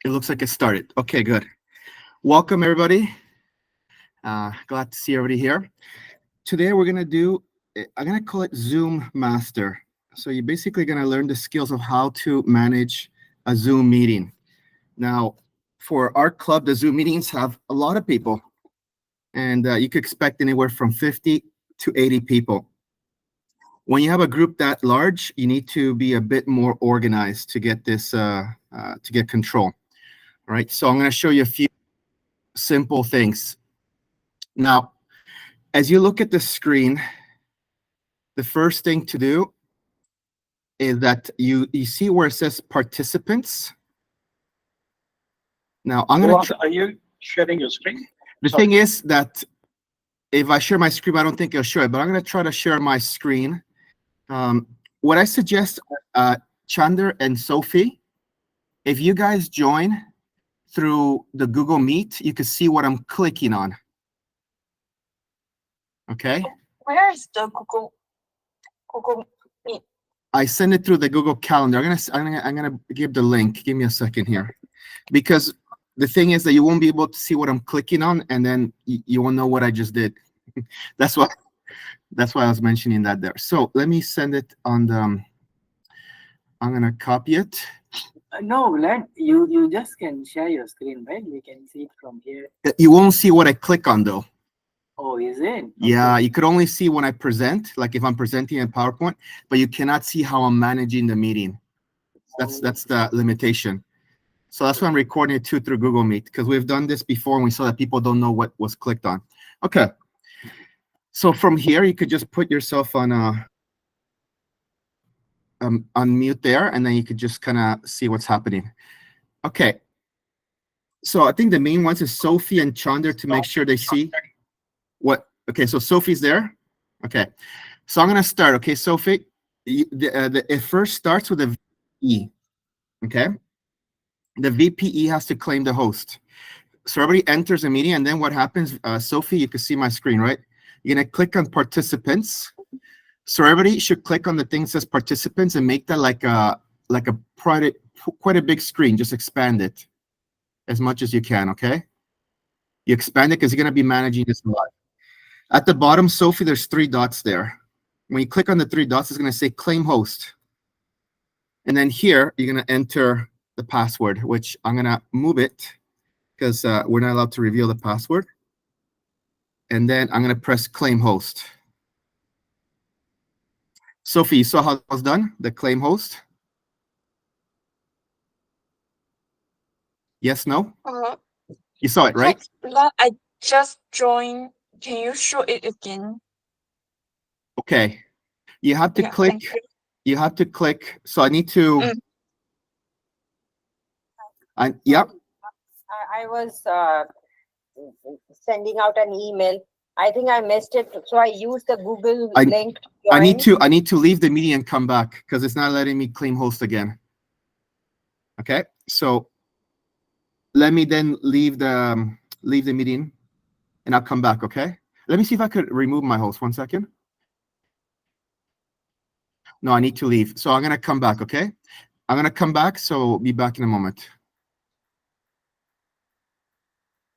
It looks like it started. Okay, good. Welcome, everybody. Glad to see everybody here. Today, we're going to do, I'm going to call it Zoom Master. So you're basically going to learn the skills of how to manage a Zoom meeting. Now, for our club, the Zoom meetings have a lot of people, and you could expect anywhere from 50 to 80 people. When you have a group that large, you need to be a bit more organized to get this, to get control. All right, so I'm going to show you a few simple things. Now, as you look at the screen, the first thing to do is that you see where it says participants. Now, I'm going to... Are you sharing your screen? The thing is that if I share my screen, I don't think it'll show it, but I'm going to try to share my screen. What I suggest, Chander and Sophie, if you guys join through the Google Meet, you can see what I'm clicking on. Okay? Where is the Google Meet? I send it through the Google Calendar. I'm gonna give the link. Give me a second here, because the thing is that you won't be able to see what I'm clicking on, and then you won't know what I just did. That's why I was mentioning that there. So let me send it on the. I'm gonna copy it. No, Vlad, you just can share your screen, right? We can see it from here. You won't see what I click on though. Oh, is it? Okay. Yeah, you could only see when I present, like if I'm presenting in PowerPoint, but you cannot see how I'm managing the meeting. That's the limitation. So that's why I'm recording it too through Google Meet, because we've done this before and we saw that people don't know what was clicked on. Okay. So from here, you could just put yourself on mute there, and then you could just kind of see what's happening. Okay. So I think the main ones is Sophie and Chander to make sure they see what. Okay, so Sophie's there. Okay. So I'm going to start. Okay, Sophie, it first starts with a VPE. Okay. The VPE has to claim the host. So everybody enters a meeting, and then what happens, Sophie, you can see my screen, right? You're going to click on participants. So everybody should click on the thing that says participants and make that like a quite a big screen. Just expand it as much as you can, okay? You expand it because you're going to be managing this live. At the bottom, Sophie, there's 3 dots there. When you click on the 3 dots, it's going to say claim host. And then here, you're going to enter the password, which I'm going to move it because we're not allowed to reveal the password. And then I'm going to press claim host. Sophie, you saw how it was done, the claim host? Yes, no? You saw it, right? I just joined. Can you show it again? Okay. You have to click. You have to click. So I need to. Yep. I was sending out an email. I think I missed it, so I used the Google link. I need to leave the meeting and come back because it's not letting me claim host again. Okay, so let me then leave the meeting, and I'll come back. Okay, let me see if I could remove my host. 1 second. No, I need to leave, so I'm gonna come back. Okay, I'm gonna come back. So be back in a moment.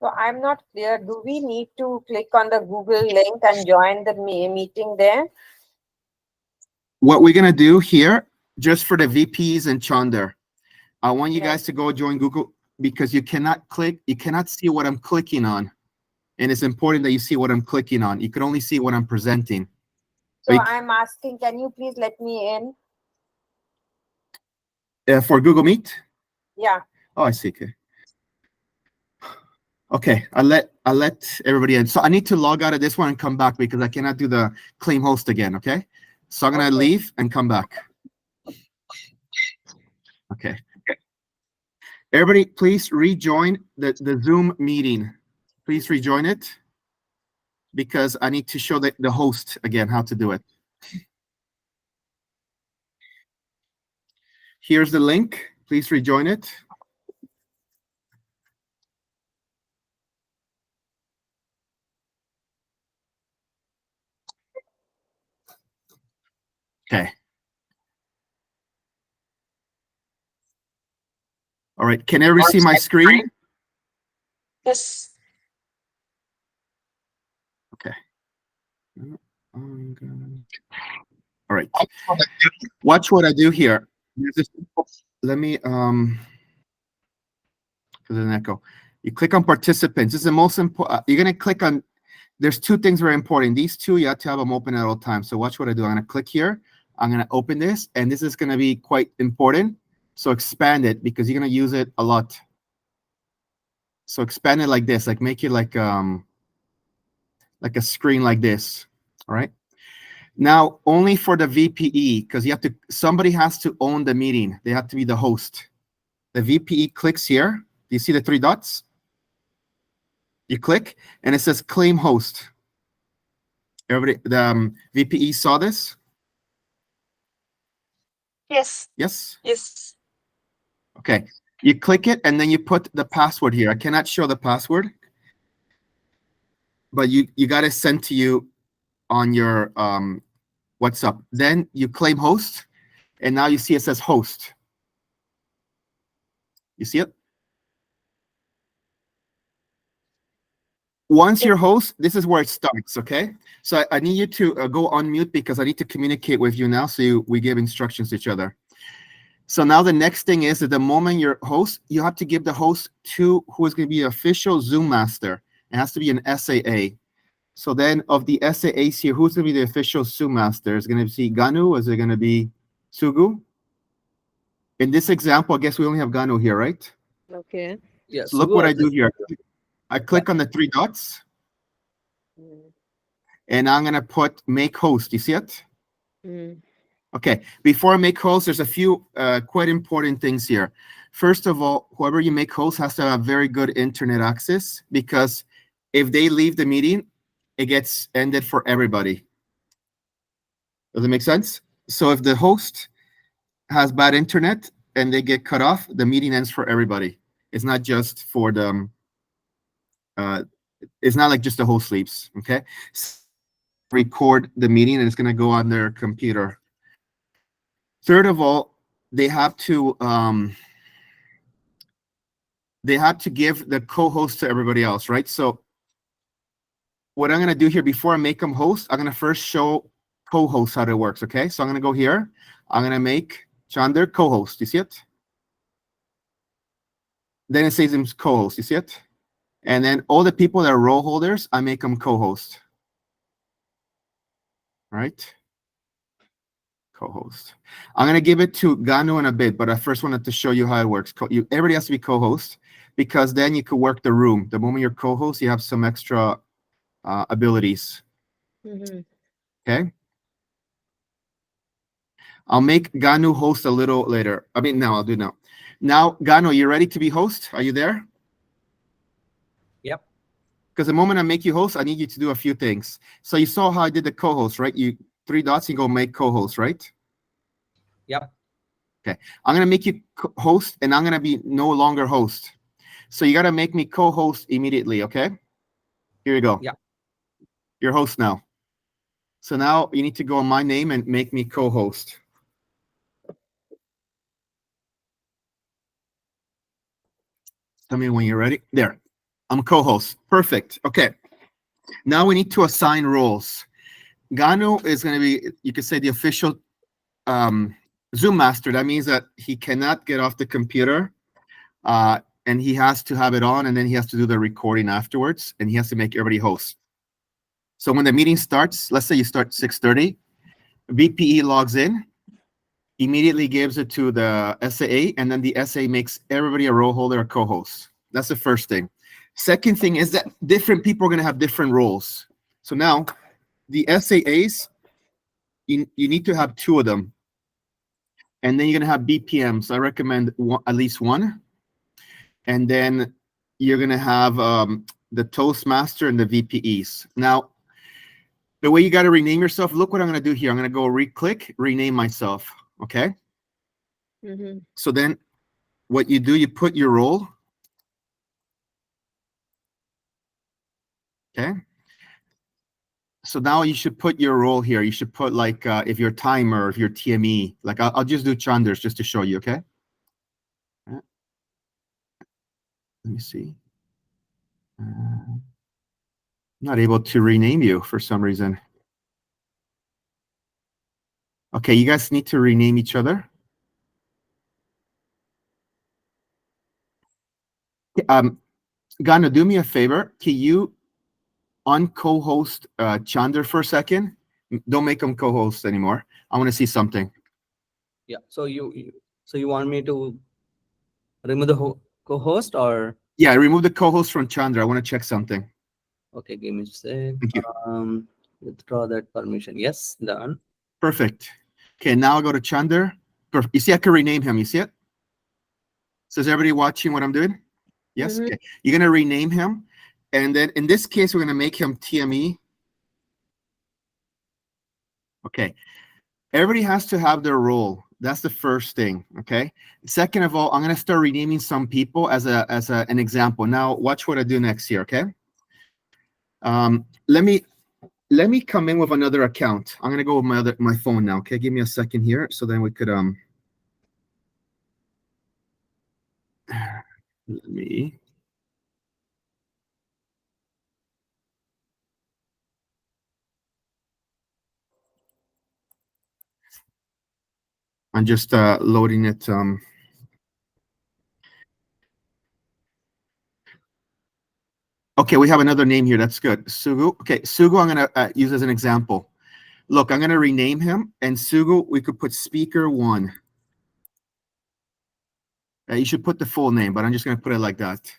So I'm not clear. Do we need to click on the Google link and join the meeting there? What we're gonna do here, just for the VPs and Chander, I want you guys to go join Google because you cannot click, you cannot see what I'm clicking on. And it's important that you see what I'm clicking on. You can only see what I'm presenting. So I'm asking, can you please let me in? For Google Meet? Yeah. Oh, I see. Okay. Okay, I'll let everybody in. So I need to log out of this one and come back because I cannot do the claim host again, okay? So I'm gonna leave and come back. Okay. Everybody, please rejoin the Zoom meeting. Please rejoin it because I need to show the host again how to do it. Here's the link. Please rejoin it. Okay. All right. Can everybody see my screen? Yes. Okay. All right. Watch what I do here. Let me because there's an echo. You click on participants. This is the most important. You're gonna click on. There's two things very important. These two, you have to have them open at all times. So watch what I do. I'm gonna click here. I'm gonna open this, and this is gonna be quite important. So expand it because you're gonna use it a lot. So expand it like this, like make it like a screen like this. All right. Now only for the VPE, because you have to, somebody has to own the meeting. They have to be the host. The VPE clicks here. Do you see the three dots? You click and it says claim host. Everybody, the VPE saw this? Yes. Yes? Yes. Okay. You click it and then you put the password here. I cannot show the password, but you got it sent to you on your WhatsApp. Then you claim host, and now you see it says host. You see it? Once you're host, this is where it starts, okay? So I need you to go on mute because I need to communicate with you now, so we give instructions to each other. So now the next thing is that the moment you're host, you have to give the host to who is going to be the official Zoom master. It has to be an SAA. So then of the SAAs here, who's going to be the official Zoom master? Is it going to be Ganu? Is it going to be Sugu? In this example, I guess we only have Ganu here, right? Okay. Yeah. So look what I do here. I click on the three dots, and I'm going to put make host. You see it? Mm. Okay, before I make host, there's a few quite important things here. First of all, whoever you make host has to have very good internet access, because if they leave the meeting, it gets ended for everybody. Does it make sense? So if the host has bad internet and they get cut off, the meeting ends for everybody. It's not just for them. It's not like just the host sleeps, okay? Record the meeting and it's going to go on their computer. Third of all, they have to give the co-host to everybody else, right? So what I'm going to do here before I make them host, I'm going to first show co-host how it works, okay? So I'm going to go here. I'm going to make Chander co-host. You see it? Then it says him co-host. You see it? And then all the people that are role holders, I make them co-host. Right? Co-host. I'm going to give it to Ganu in a bit, but I first wanted to show you how it works. Everybody has to be co-host, because then you could work the room. The moment you're co-host, you have some extra abilities. Mm-hmm. Okay? I'll make Ganu host a little later. I mean, now I'll do now. Now, Ganu, you ready to be host? Are you there? Yep. Because the moment I make you host, I need you to do a few things. So you saw how I did the co-host, right? You three dots, you go make co-host, right? Yep. Okay. I'm going to make you host, and I'm going to be no longer host. So you got to make me co-host immediately, okay? Here you go. Yeah. You're host now. So now you need to go on my name and make me co-host. Tell me when you're ready. There. I'm co-host. Perfect. Okay. Now we need to assign roles. Ganu is going to be, you could say, the official Zoom master. That means that he cannot get off the computer, and he has to have it on, and then he has to do the recording afterwards, and he has to make everybody host. So when the meeting starts, let's say you start 6:30, VPE logs in, immediately gives it to the SAA, and then the SAA makes everybody a role holder or co-host. That's the first thing. Second thing is that different people are going to have different roles. So now the SAAs, you need to have two of them. And then you're going to have BPMs. I recommend at least one. And then you're going to have the Toastmaster and the VPEs. Now, the way you got to rename yourself, look what I'm going to do here. I'm going to go re-click, rename myself. Okay? Mm-hmm. So then what you do, you put your role. Okay? So now you should put your role here. You should put, like, if you're timer, if you're TME. Like, I'll just do Chandra's just to show you, okay? let me see. Not able to rename you for some reason. Okay, you guys need to rename each other. Gana, do me a favor. Can you un-co-host Chander for a second? Don't make him co-host anymore. I want to see something. Yeah. So you want me to remove the co-host or? Yeah, remove the co-host from Chandra. I want to check something. Okay, give me a sec. Thank you. Withdraw that permission. Yes, done. Perfect. Okay, now I'll go to Chander. You see, I can rename him. You see it? So is everybody watching what I'm doing? Yes? Mhm. Okay. You're going to rename him. And then in this case, we're going to make him TME. Okay. Everybody has to have their role. That's the first thing. Okay. Second of all, I'm going to start renaming some people as an example. Now, watch what I do next here. Okay. Let me come in with another account. I'm going to go with my phone now. Okay. Give me a second here. So then we could, let me. I'm just loading it. Okay, we have another name here. That's good. Sugu. Okay, Sugu, I'm going to use as an example. Look, I'm going to rename him. And Sugu, we could put speaker 1. You should put the full name, but I'm just going to put it like that.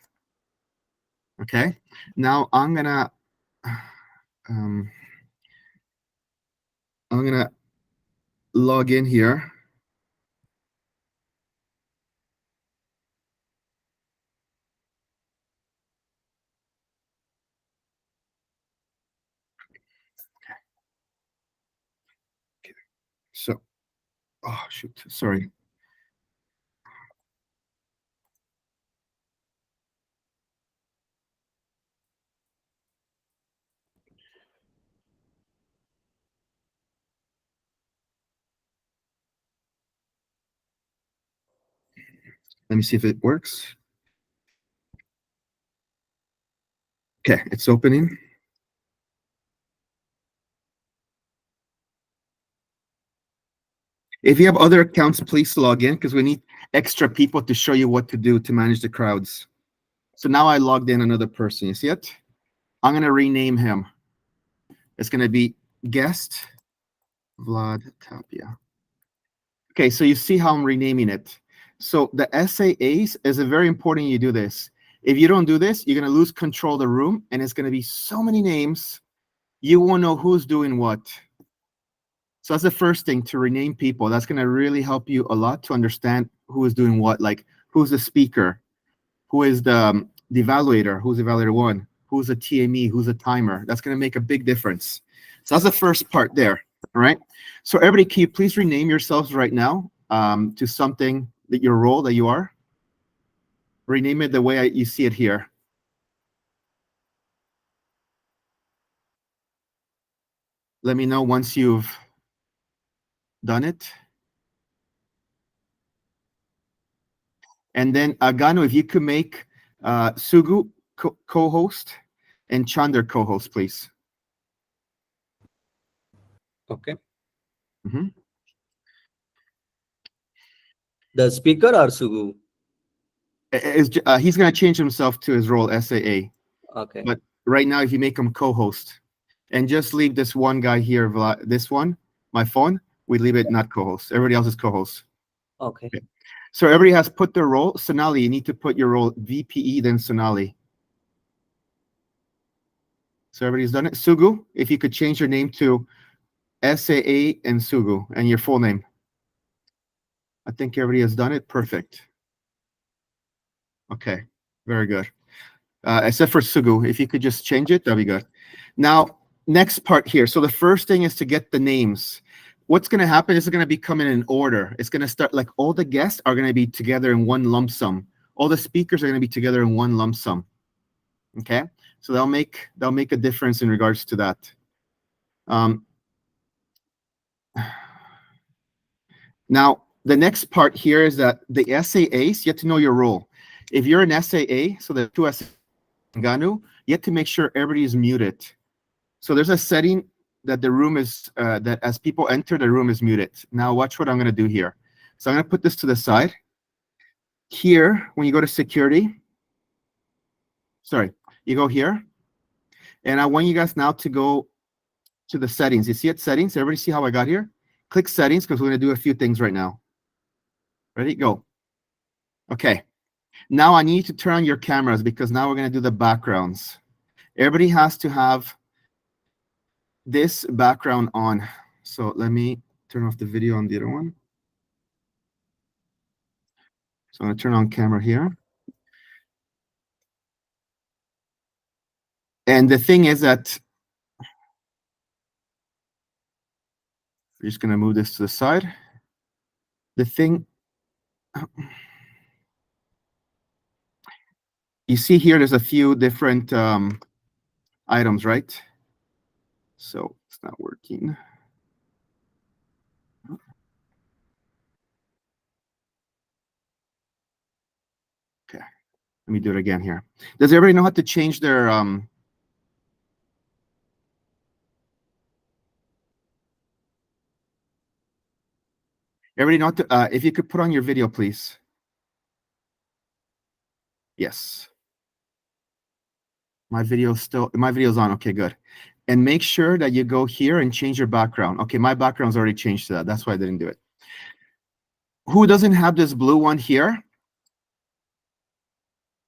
Okay. Now I'm going to log in here. So, oh, shoot. Sorry. Let me see if it works. Okay, it's opening. If you have other accounts, please log in because we need extra people to show you what to do to manage the crowds. So now I logged in another person. You see it? I'm going to rename him. It's going to be guest Vlad Tapia. Okay, so you see how I'm renaming it. So the SAAs is a very important you do this. If you don't do this, you're going to lose control of the room, and it's going to be so many names. You won't know who's doing what. So that's the first thing, to rename people. That's going to really help you a lot to understand who is doing what, like who's the speaker, who is the evaluator, who's evaluator 1, who's a TME, who's a timer. That's going to make a big difference. So that's the first part there. All right. So everybody, can you please rename yourselves right now to something that your role that you are? Rename it the way you see it here. Let me know once you've done it. And then Agano, if you could make Sugu co-host and Chander co-host, please. Okay. Mm-hmm. The speaker or Sugu? He's going to change himself to his role, SAA. Okay. But right now, if you make him co-host, and just leave this one guy here, this one, my phone, we leave it not co-host. Everybody else is co-host. Okay. So everybody has put their role. Sonali, you need to put your role VPE, then Sonali. So everybody's done it. Sugu, if you could change your name to SAA and Sugu and your full name. I think everybody has done it. Perfect. Okay, very good. Except for Sugu, if you could just change it, that'd be good. Now, next part here. So the first thing is to get the names. What's going to happen is it's going to be coming in order. It's going to start like all the guests are going to be together in one lump sum. All the speakers are going to be together in one lump sum. Okay, so they'll make a difference in regards to that. Now, the next part here is that the SAAs, you have to know your role. If you're an SAA, so the two SAA Ganu, you have to make sure everybody is muted. So there's a setting that the room is, that as people enter, the room is muted. Now watch what I'm going to do here. So I'm going to put this to the side. Here, when you go to security, sorry, you go here. And I want you guys now to go to the settings. You see it, settings? Everybody see how I got here? Click settings because we're going to do a few things right now. Ready? Go. Okay. Now I need to turn on your cameras because now we're going to do the backgrounds. Everybody has to have this background on. So let me turn off the video on the other one. So I'm going to turn on camera here. And the thing is that we're just going to move this to the side. The thing, you see here, there's a few different items, right? So it's not working. Okay, let me do it again here. Does everybody know how to change their everybody know how to, if you could put on your video, please. Yes. My video's on. Okay, good. And make sure that you go here and change your background. Okay, my background's already changed to that. That's why I didn't do it. Who doesn't have this blue one here?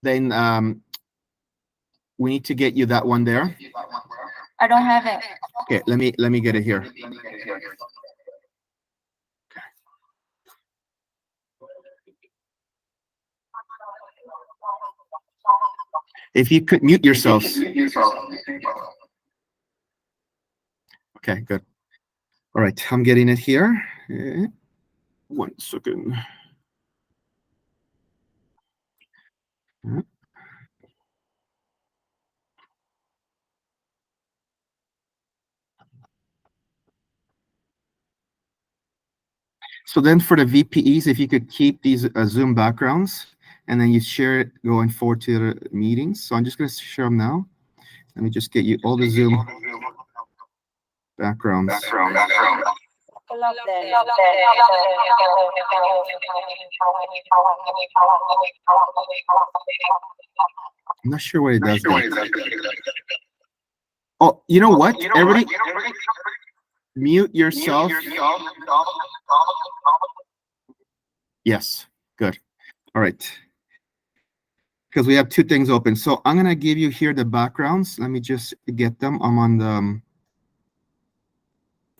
Then we need to get you that one there. I don't have it. Okay, let me get it here. If you could mute yourselves. Okay, good. All right, I'm getting it here. 1 second. So then for the VPEs, if you could keep these Zoom backgrounds and then you share it going forward to the meetings. So I'm just going to share them now. Let me just get you all the Zoom backgrounds. All of them. I'm not sure what it does. Oh, you know what? Everybody mute yourself. Yes, good. All right. Because we have two things open. So I'm going to give you here the backgrounds. Let me just get them. I'm on the...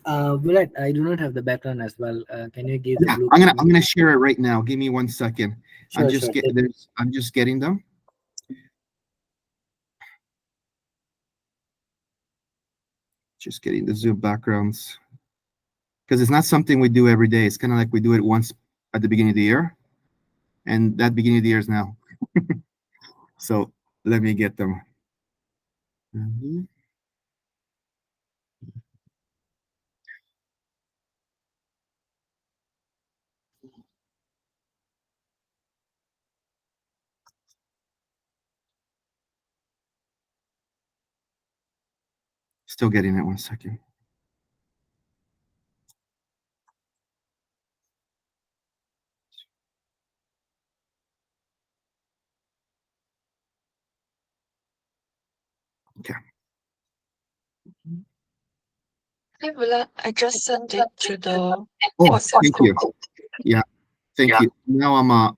Bulat, I do not have the background as well. Can you give the Yeah, blue? I'm gonna share it right now. Give me 1 second. Sure, I'm just getting them. Just getting the Zoom backgrounds. Because it's not something we do every day. It's kind of like we do it once at the beginning of the year. And that beginning of the year is now. So let me get them. Still getting it. 1 second. Okay. Hey, Vila, I just sent it to the Oh, WhatsApp thank group. you. Yeah, thank you. Now I'm on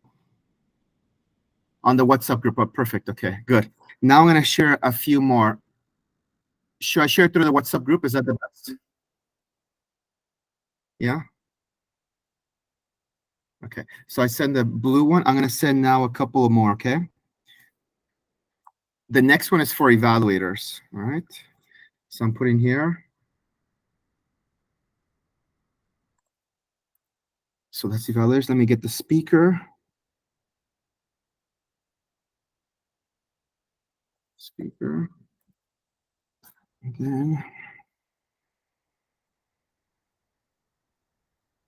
the WhatsApp group. Oh, perfect. Okay, good. Now I'm gonna share a few more. Should I share it through the WhatsApp group? Is that the best? Yeah. Okay. So I send the blue one. I'm gonna send now a couple of more. Okay. The next one is for evaluators. All right. So I'm putting here. So that's evaluators. Let me get the speaker. Speaker. Again.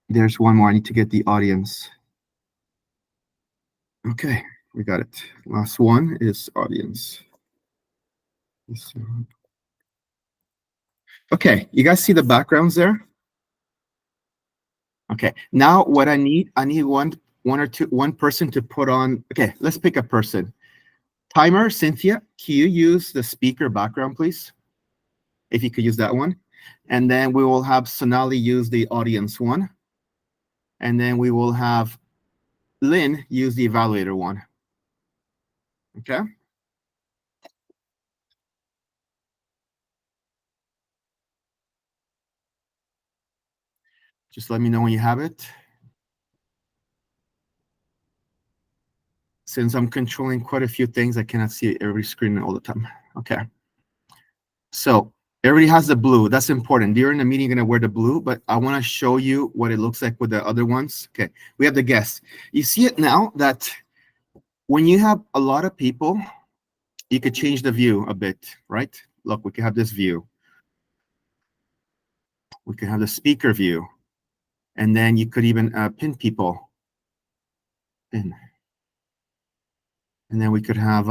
There's one more. I need to get the audience. Okay. We got it. Last one is audience. Okay, you guys see the backgrounds there? Okay, now what I need one person to put on. Okay, let's pick a person. Timer, Cynthia, can you use the speaker background, please? If you could use that one. And then we will have Sonali use the audience one. And then we will have Lynn use the evaluator one. Okay. Just let me know when you have it. Since I'm controlling quite a few things, I cannot see every screen all the time. Okay. So everybody has the blue. That's important. During the meeting, you're going to wear the blue, but I want to show you what it looks like with the other ones. Okay. We have the guests. You see it now that when you have a lot of people, you could change the view a bit, right? Look, we can have this view. We can have the speaker view. And then you could even pin people in. And then we could have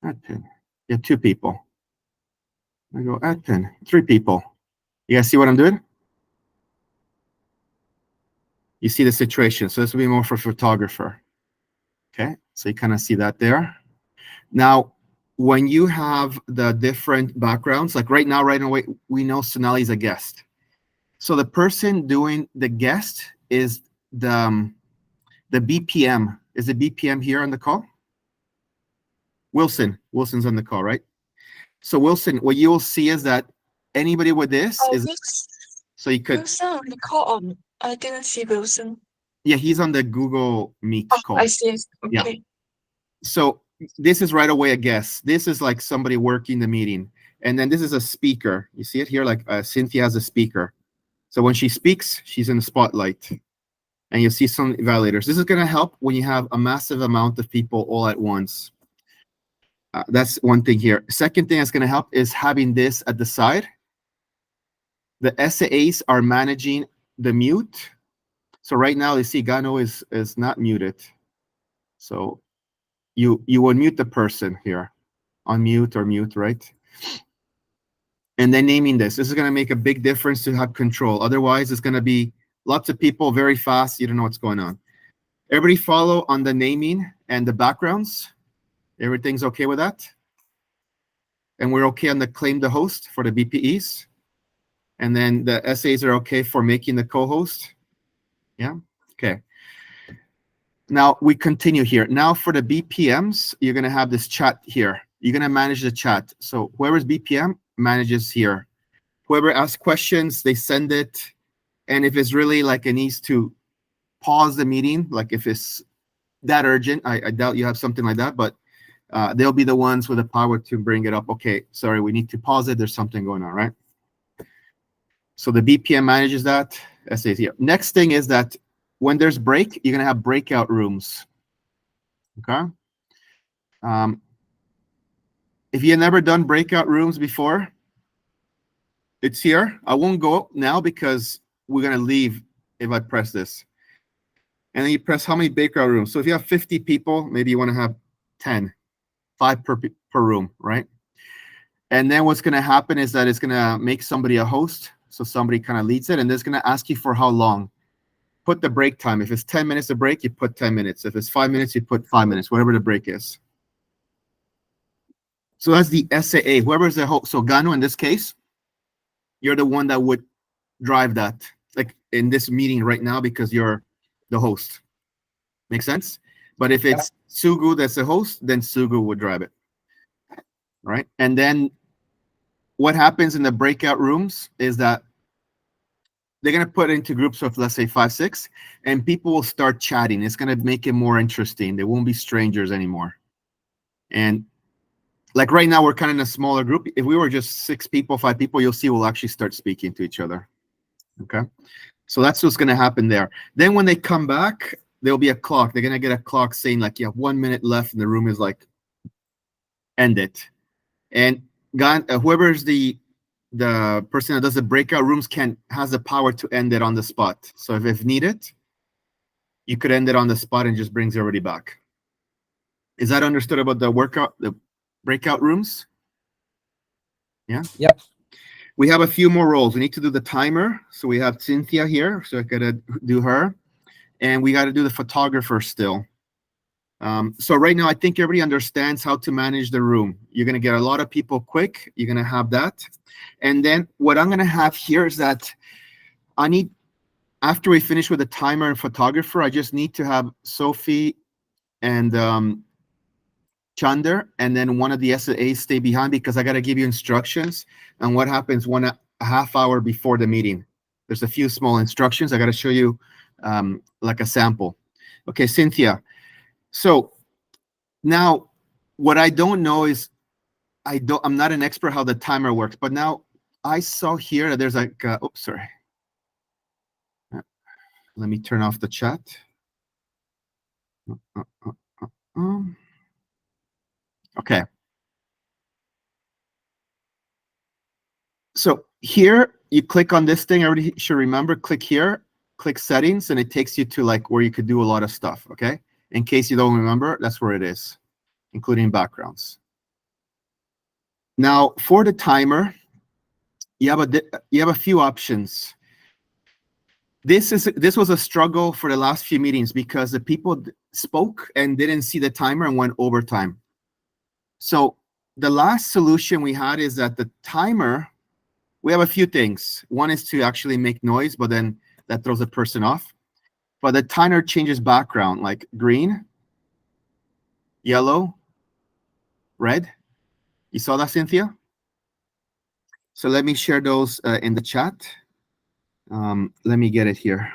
add pin. You have 2 people. I go add pin, 3 people. You guys see what I'm doing? You see the situation. So this will be more for photographer. Okay, so you kind of see that there. Now, when you have the different backgrounds, like right now, right away, we know Sonali is a guest. So the person doing the guest is the BPM. Is the BPM here on the call? Wilson's on the call, right? So Wilson, what you will see is that anybody with this Oh, is, this so you could, Wilson on the call on. I didn't see Wilson. yeah, he's on the Google Meet Oh, call. I see. Yeah. Okay. So this is right away a guest. This is like somebody working the meeting. And then this is a speaker. You see it here? Like Cynthia has a speaker. So when she speaks, she's in the spotlight. And you see some evaluators. This is going to help when you have a massive amount of people all at once. That's one thing here. Second thing that's going to help is having this at the side. The SAAs are managing the mute. So right now, you see Gano is not muted. So you unmute the person here. Unmute or mute, right? And then naming this. This is going to make a big difference to have control. Otherwise, it's going to be lots of people very fast. You don't know what's going on. Everybody follow on the naming and the backgrounds. Everything's okay with that? And we're okay on the claim the host for the BPEs. And then the SAs are okay for making the co-host. Yeah, okay. Now we continue here. Now for the BPMs, you're gonna have this chat here. You're gonna manage the chat. So whoever's BPM manages here. Whoever asks questions, they send it. And if it's really like it needs to pause the meeting, like if it's that urgent, I doubt you have something like that, but they'll be the ones with the power to bring it up. Okay, sorry, we need to pause it. There's something going on, right? So the BPM manages that. SAs here. Next thing is that when there's break, you're going to have breakout rooms. Okay? If you've never done breakout rooms before, it's here. I won't go now because we're going to leave if I press this. And then you press how many breakout rooms. So if you have 50 people, maybe you want to have 10, 5 per room, right? And then what's going to happen is that it's going to make somebody a host. So somebody kind of leads it, and it's going to ask you for how long. Put the break time. If it's 10 minutes of break, you put 10 minutes. If it's 5 minutes, you put 5 minutes, whatever the break is. So that's the SAA. Whoever's the host. So Gano, in this case, you're the one that would drive that, like in this meeting right now, because you're the host. Make sense? But if it's Sugu that's the host, then Sugu would drive it. All right? And then what happens in the breakout rooms is that they're going to put it into groups of, let's say, 5, 6, and people will start chatting. It's going to make it more interesting. They won't be strangers anymore. And like right now, we're kind of in a smaller group. If we were just 6 people, 5 people, you'll see we'll actually start speaking to each other. Okay? So that's what's going to happen there. Then when they come back, there'll be a clock. They're going to get a clock saying like, you have 1 minute left, and the room is like, end it. And whoever's the the person that does the breakout rooms has the power to end it on the spot. So if needed, you could end it on the spot and just brings everybody back. Is that understood about the breakout rooms? Yeah. Yep. We have a few more roles. We need to do the timer. So we have Cynthia here. So I gotta do her, and we got to do the photographer still. So right now, I think everybody understands how to manage the room. You're gonna get a lot of people quick. You're gonna have that, and then what I'm gonna have here is that after we finish with the timer and photographer, I just need to have Sophie and Chander, and then one of the SAs stay behind because I got to give you instructions on what happens a half hour before the meeting. There's a few small instructions. I got to show you like a sample. Okay, Cynthia. So now what I don't know is I'm not an expert how the timer works, but now I saw here that there's like, oops, sorry. Let me turn off the chat. Okay. So here you click on this thing. Everybody should remember, click here, click settings, and it takes you to like where you could do a lot of stuff. Okay. In case you don't remember, that's where it is, including backgrounds. Now for the timer, you have a few options. This was a struggle for the last few meetings because the people spoke and didn't see the timer and went overtime. So the last solution we had is that the timer, we have a few things. One is to actually make noise, but then that throws the person off. But the timer changes background, like green, yellow, red. You saw that, Cynthia? So let me share those in the chat. Let me get it here.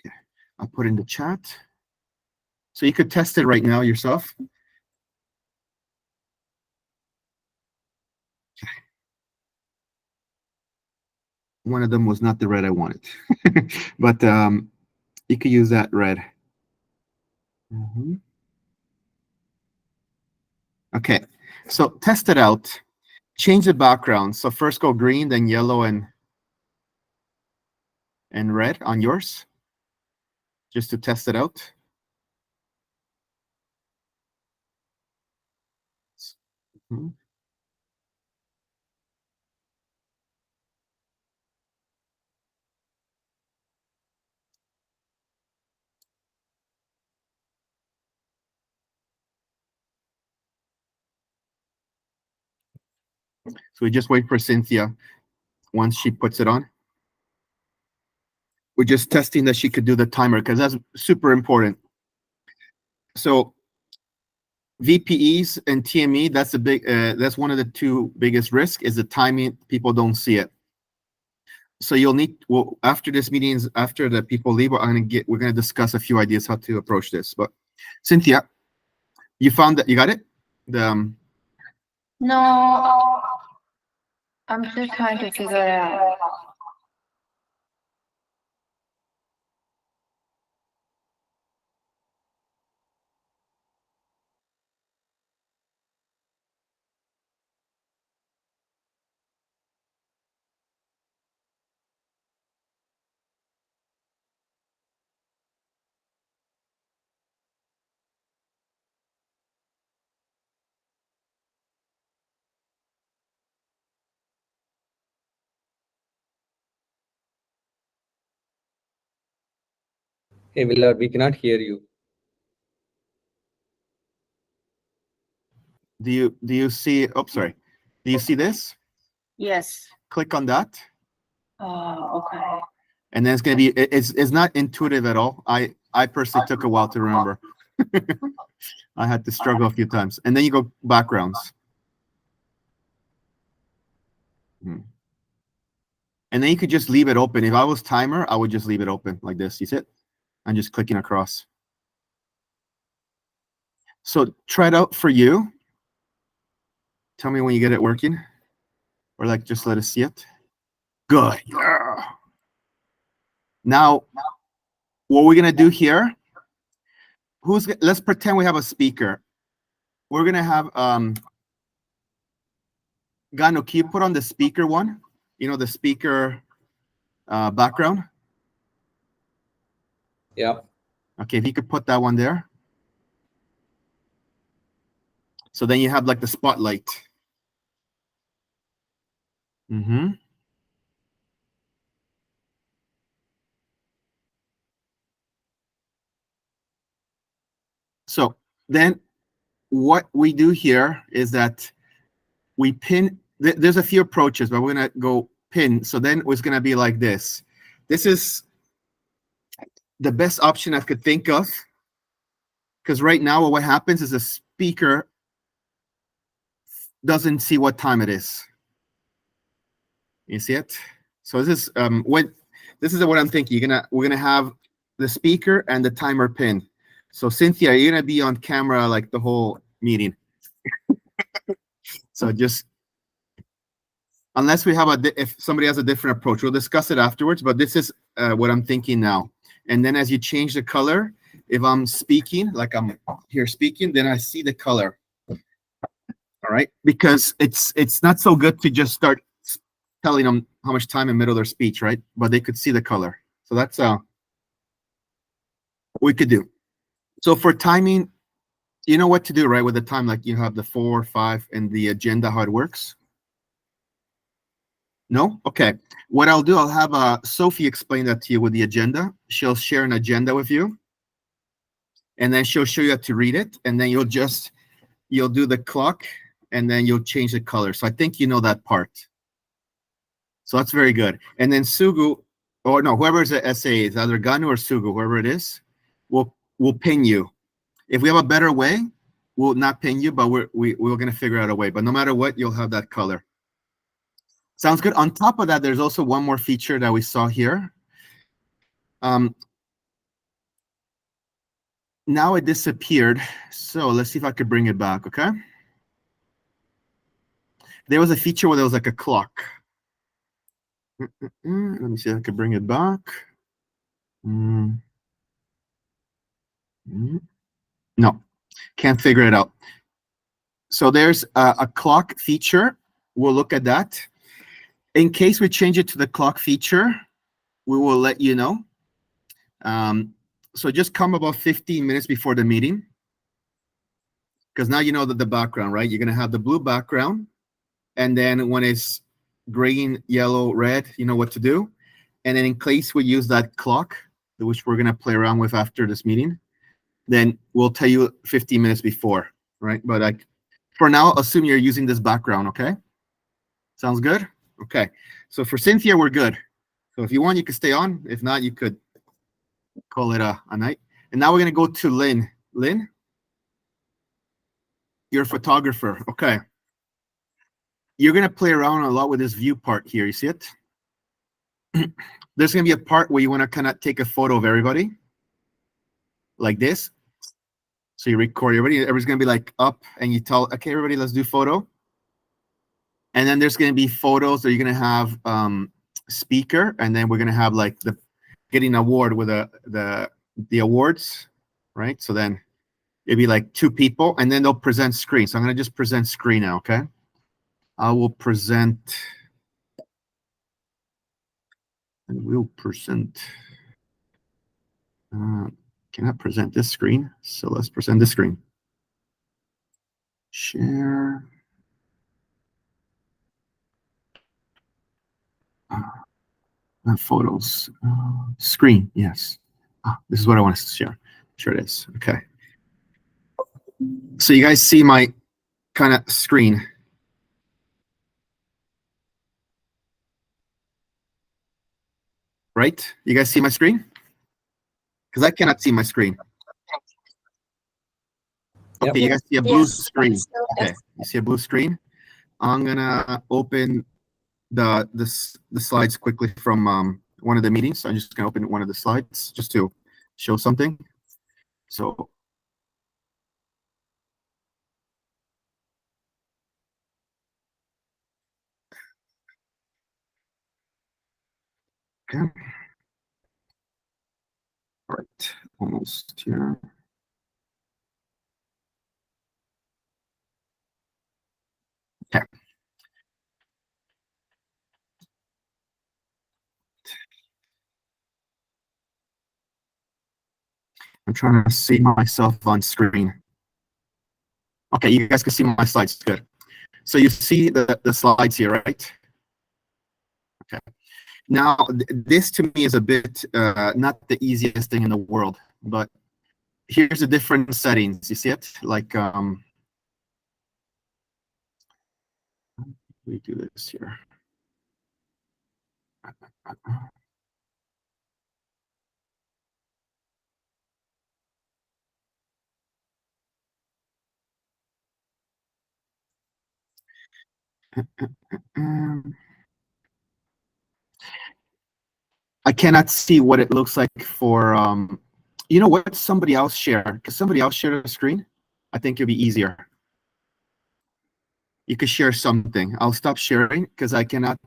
Okay. I'll put in the chat. So you could test it right now yourself. Okay. One of them was not the red I wanted, but you could use that red. Okay, so test it out. Change the background. So first go green, then yellow and red on yours, just to test it out. So we just wait for Cynthia once she puts it on. We're just testing that she could do the timer because that's super important. So VPEs and TME, that's one of the two biggest risks is the timing. People don't see it. So you'll need, well, after this meeting, after the people leave, we're gonna discuss a few ideas how to approach this. But Cynthia, you found that you got it? No, I'm still trying to figure it out. Hey, Willard, we cannot hear you. Do you see? Oh, sorry. Do you see this? Yes. Click on that, Oh, okay. and then it's gonna be. It's not intuitive at all. I personally took a while to remember. I had to struggle a few times, and then you go backgrounds. And then you could just leave it open. If I was timer, I would just leave it open like this. You see it? I'm just clicking across. So try it out for you. Tell me when you get it working, or like just let us see it. Good. Yeah. Now, what we're gonna do here, let's pretend we have a speaker. We're gonna have Gano, can you put on the speaker one? You know, the speaker background. Yeah. Okay, if you could put that one there. So then you have like the spotlight. Mm-hmm. So then what we do here is that we pin, there's a few approaches, but we're gonna go pin. So then it's gonna be like this. This is the best option I could think of. Because right now what happens is the speaker doesn't see what time it is. You see it? So this is what I'm thinking. We're gonna have the speaker and the timer pin. So Cynthia, you're gonna be on camera like the whole meeting. So just unless we have if somebody has a different approach, we'll discuss it afterwards. But this is what I'm thinking now. And then as you change the color, if I'm speaking, like I'm here speaking, then I see the color. All right, because it's not so good to just start telling them how much time in the middle of their speech, right? But they could see the color. So that's what we could do. So for timing, you know what to do, right? With the time, like you have the 4, 5, and the agenda, how it works. No? Okay. What I'll do, I'll have Sophie explain that to you with the agenda. She'll share an agenda with you. And then she'll show you how to read it. And then you'll do the clock, and then you'll change the color. So I think you know that part. So that's very good. And then Sugu, or no, whoever's the SA is either Ganu or Sugu, whoever it is, we'll pin you. If we have a better way, we'll not pin you, but we're going to figure out a way. But no matter what, you'll have that color. Sounds good. On top of that, there's also one more feature that we saw here. Now it disappeared. So let's see if I could bring it back, okay? There was a feature where there was like a clock. Let me see if I could bring it back. No, can't figure it out. So there's a clock feature. We'll look at that. In case we change it to the clock feature, we will let you know. So just come about 15 minutes before the meeting, because now you know that the background, right? You're going to have the blue background, and then when it's green, yellow, red, you know what to do. And then in case we use that clock, which we're going to play around with after this meeting, then we'll tell you 15 minutes before, right? But like for now, assume you're using this background, okay? Sounds good? Okay. So for Cynthia, we're good. So if you want, you can stay on. If not, you could call it a night. And now we're going to go to Lynn. Lynn, you're a photographer. Okay. You're going to play around a lot with this view part here. You see it? There's going to be a part where you want to kind of take a photo of everybody like this. So you record everybody. Everybody's going to be like up, and you tell, okay, everybody, let's do photo. And then there's going to be photos that you're going to have speaker, and then we're going to have like the getting award with the awards, right? So then it'd be like 2 people, and then they'll present screen. So I'm going to just present screen now, okay? I will present. And we'll present. Cannot present this screen, so let's present this screen. Share. Photos. Screen, yes. This is what I want to share. Sure it is. Okay. So you guys see my kind of screen. Right? You guys see my screen? Because I cannot see my screen. Okay, you guys see a blue Yes. screen. Okay, you see a blue screen. I'm gonna open the slides quickly from one of the meetings. So I'm just gonna open one of the slides just to show something. So okay. All right, almost here. I'm trying to see myself on screen. Okay, you guys can see my slides. Good. So you see the slides here, right? Okay. Now, this to me is a bit not the easiest thing in the world, but here's the different settings. You see it? Like, we do this here. I cannot see what it looks like for, you know what, somebody else share. Because somebody else share the screen? I think it'll be easier. You could share something. I'll stop sharing because I cannot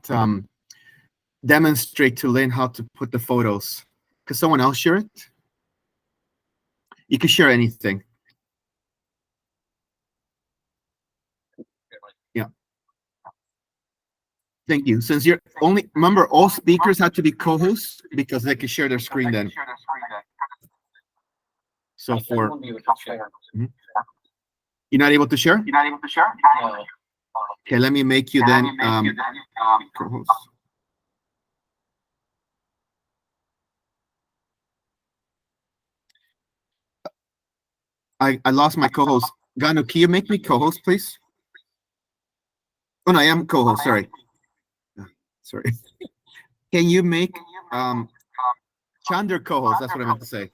demonstrate to Lynn how to put the photos. Could someone else share it? You can share anything. Yeah. Thank you. Since you're only, remember, all speakers have to be co-hosts because they can share their screen then. So for, won't be able to share. you're not able to share? No. Okay, let me make you then co-host. I lost my co-host. Ganu, can you make me co-host, please? Oh, no, I am co-host. Sorry. Sorry. Can you make Chandra co-host? That's what I meant to say.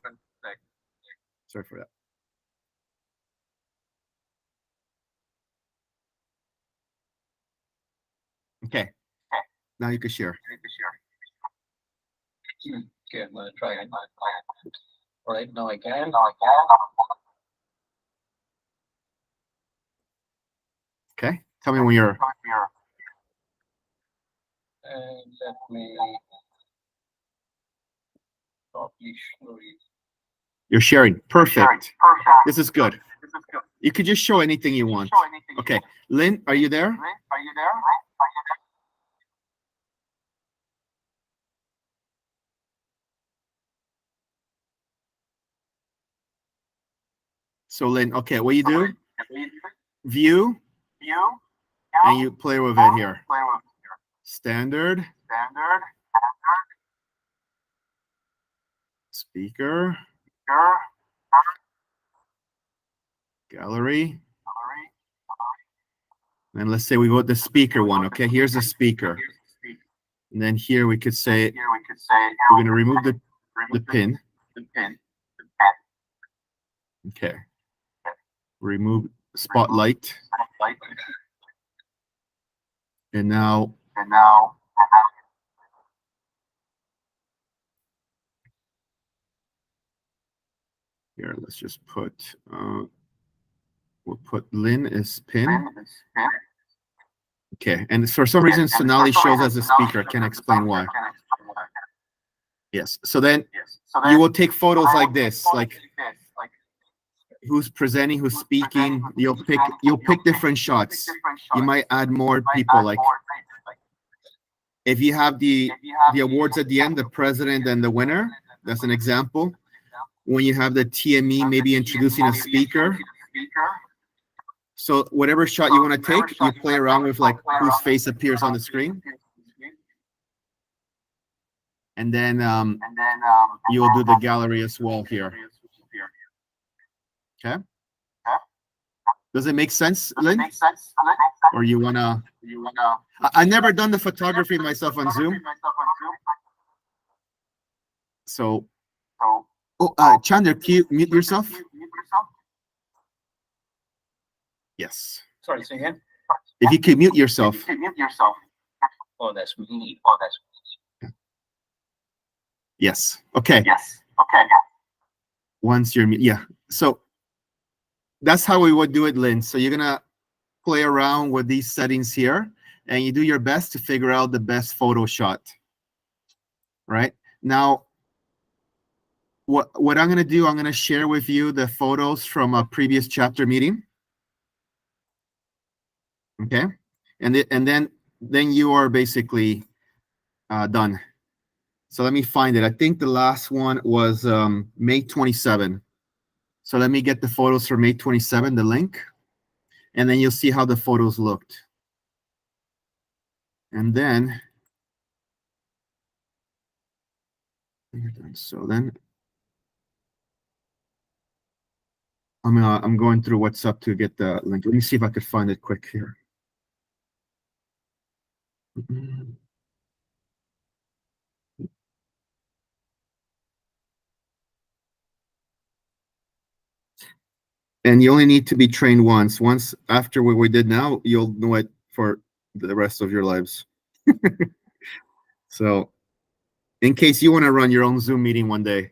Sorry for that. Okay. Now you can share. Okay, I'm gonna try it. All right, now I can. Okay. Tell me when you're. And let me copy story. You're sharing. Perfect. This is good. You could just show anything you want. Okay. Lynn, are you there? So Lynn, okay, what you do? View, and you play with it here. Standard. Speaker. Gallery. And let's say we go with the speaker one. Okay, here's the speaker. And then here we could say we're going to remove the pin. Okay. Remove spotlight. And now here, let's just put we'll put Lynn as pin. Okay, and for some reason Sonali shows as a speaker. I can't explain why. Yes, so then you will take photos like this, like who's presenting, who's speaking. You'll pick different shots. You might add more people, like if you have the awards at the end, the president and the winner. That's an example. When you have the TME, maybe introducing a speaker. So whatever shot you want to take, you play around with like whose face appears on the screen. And then you'll do the gallery as well here. Okay. Does it make sense, Lynn? Or you wanna? I never done the photography myself on Zoom. So, Chandra, can you mute yourself? Yes. Sorry, say again. If you can mute yourself. Oh, that's me. Yes. Okay. Once you're yeah. So that's how we would do it, Lynn. So you're gonna play around with these settings here, and you do your best to figure out the best photo shot. Right now, what I'm gonna do, I'm gonna share with you the photos from a previous chapter meeting. Okay, and then you are basically done. So let me find it. I think the last one was May 27. So let me get the photos for May 27, the link, and then you'll see how the photos looked. And then, so then I'm going through WhatsApp to get the link. Let me see if I could find it quick here. And you only need to be trained once. Once after what we did now, you'll know it for the rest of your lives. So in case you want to run your own Zoom meeting one day.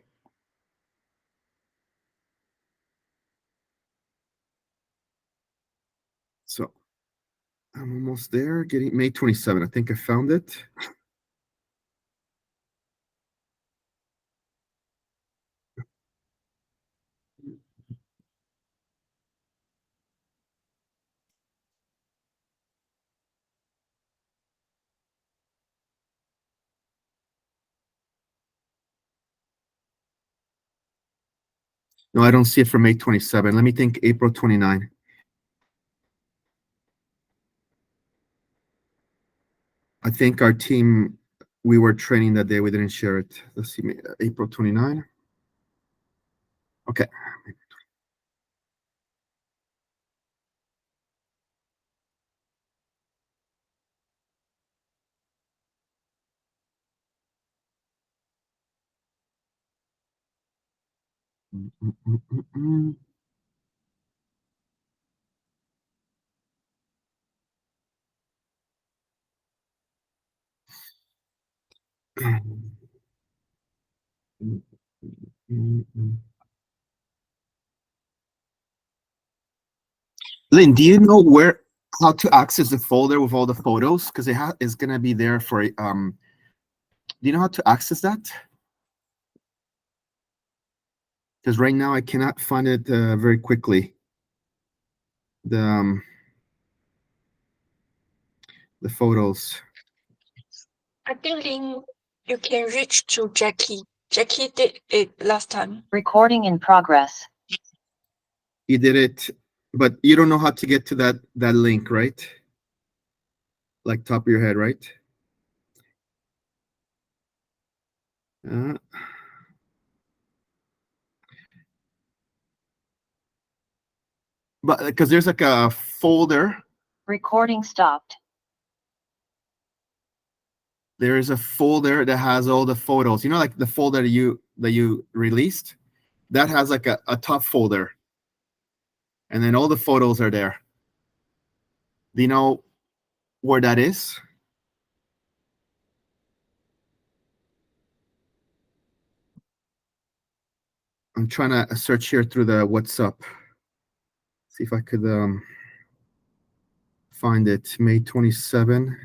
So I'm almost there, getting May 27. I think I found it. No, I don't see it for May 27. Let me think April 29. I think our team, we were training that day. We didn't share it. Let's see, April 29. Okay. Lynn, do you know how to access the folder with all the photos? Because it's gonna be there for do you know how to access that? Because right now I cannot find it very quickly. The photos. I think Lin, you can reach to Jackie. Jackie did it last time. Recording in progress. You did it, but you don't know how to get to that link, right? Like top of your head, right? But because there's like a folder. Recording stopped. There is a folder that has all the photos. You know, like the folder that you released, that has like a top folder, and then all the photos are there. Do you know where that is? I'm trying to search here through the WhatsApp. See if I could find it. May 27.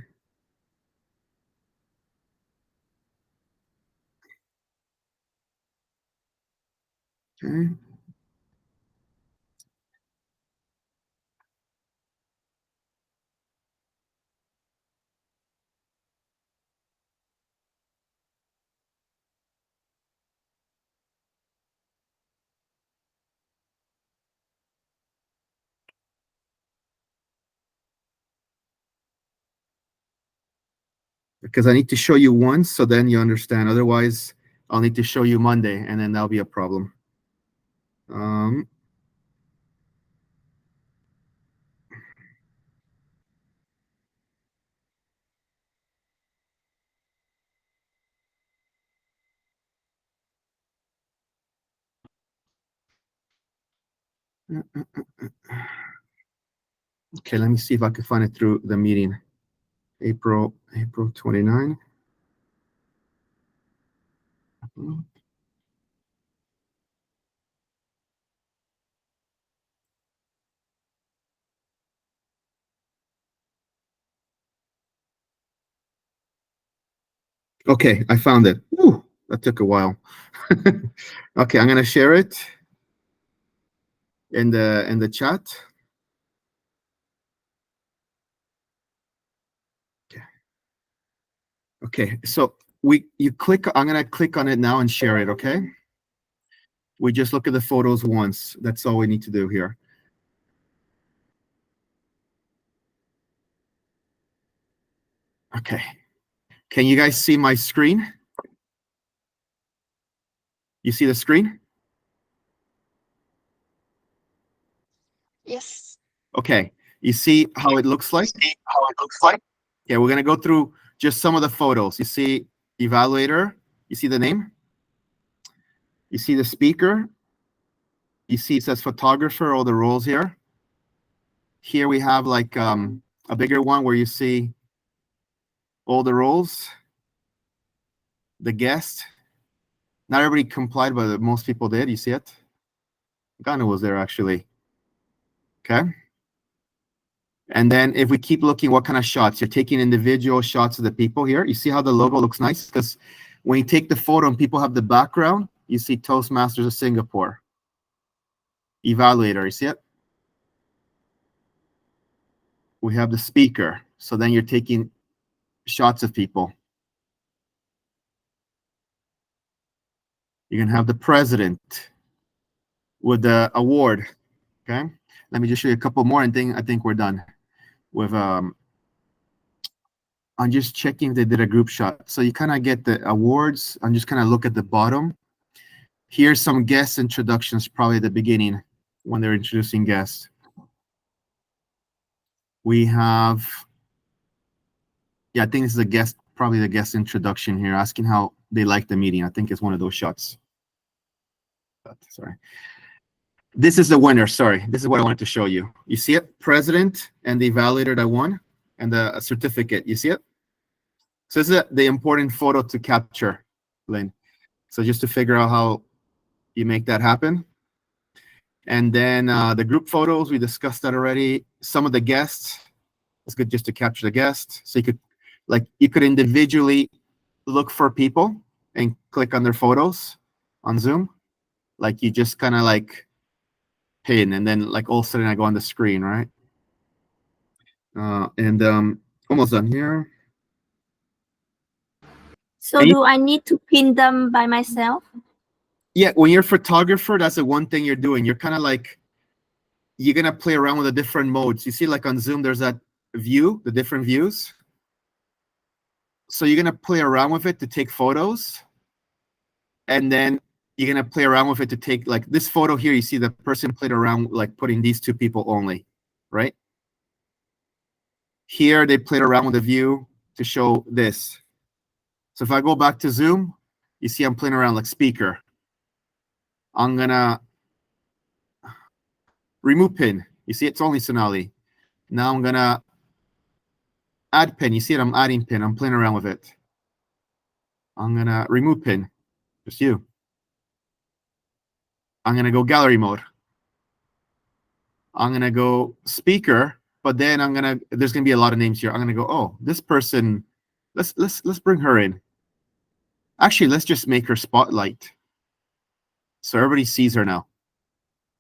Okay. Because I need to show you once, so then you understand. Otherwise, I'll need to show you Monday, and then that'll be a problem. Okay, let me see if I can find it through the meeting. April 29. Okay, I found it. Whew, that took a while. Okay, I'm gonna share it in the chat. Okay, so I'm gonna click on it now and share it, okay? We just look at the photos once. That's all we need to do here. Okay. Can you guys see my screen? You see the screen? Yes. Okay. You see how it looks like? Yeah, we're going to go through just some of the photos. You see evaluator. You see the name. You see the speaker. You see it says photographer, all the roles here. Here we have like a bigger one where you see all the roles. The guest. Not everybody complied, but most people did. You see it? Ghana was there actually. Okay. And then if we keep looking, what kind of shots? You're taking individual shots of the people here. You see how the logo looks nice? Because when you take the photo and people have the background, you see Toastmasters of Singapore. Evaluator, you see it? We have the speaker. So then you're taking shots of people. You're going to have the president with the award. Okay. Let me just show you a couple more and I think we're done with I'm just checking if they did a group shot. So you kind of get the awards. I'm just kind of look at the bottom. Here's some guest introductions, probably at the beginning when they're introducing guests. We have, yeah, I think this is a guest, probably the guest introduction here, asking how they like the meeting. I think it's one of those shots. Sorry. This is the winner. Sorry. This is what I wanted to show you. You see it? President and the evaluator that won and the certificate. You see it? So this is the important photo to capture, Lynn. So just to figure out how you make that happen. And then the group photos, we discussed that already. Some of the guests, it's good just to capture the guests. So you could individually look for people and click on their photos on Zoom. Like you just kind of like pin and then like all of a sudden I go on the screen, right? Almost done here. So do I need to pin them by myself? Yeah, when you're a photographer, that's the one thing you're doing. You're kind of like, you're going to play around with the different modes. You see like on Zoom, there's that view, the different views. So you're going to play around with it to take photos. And then you're going to play around with it to take like this photo here. You see the person played around like putting these two people only, right? Here, they played around with the view to show this. So if I go back to Zoom, you see I'm playing around like speaker. I'm going to remove pin. You see it's only Sonali. Now I'm going to add pin. You see it? I'm adding pin. I'm playing around with it. I'm going to remove pin. Just you. I'm going to go gallery mode. I'm going to go speaker, but then there's going to be a lot of names here. I'm going to go, oh, this person, let's bring her in. Actually, let's just make her spotlight. So everybody sees her now.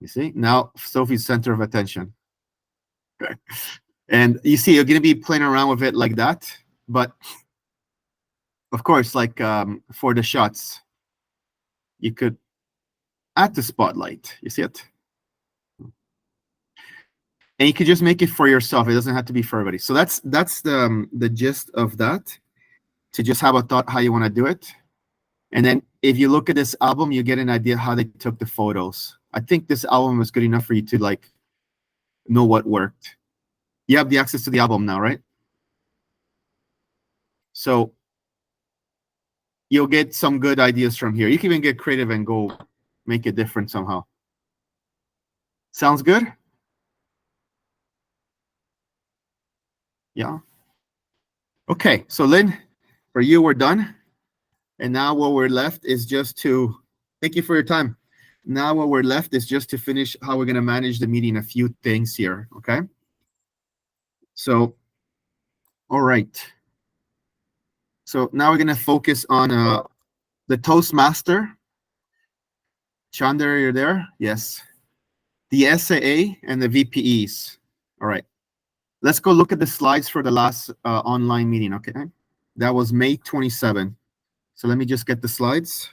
You see? Now Sophie's center of attention. Okay. And you see, you're going to be playing around with it like that. But of course, like for the shots, you could add the spotlight. You see it? And you could just make it for yourself. It doesn't have to be for everybody. So that's the gist of that. To just have a thought how you want to do it. And then if you look at this album, you get an idea how they took the photos. I think this album was good enough for you to like know what worked. You have the access to the album now, right? So you'll get some good ideas from here. You can even get creative and go make it different somehow. Sounds good? Yeah. Okay, so Lynn, for you, we're done. And now what we're left is just to, thank you for your time. Now what we're left is just to finish how we're going to manage the meeting, a few things here, okay? So, all right. So now we're going to focus on the Toastmaster. Chandra, you're there? Yes. The SAA and the VPEs. All right. Let's go look at the slides for the last online meeting, okay? That was May 27. So let me just get the slides.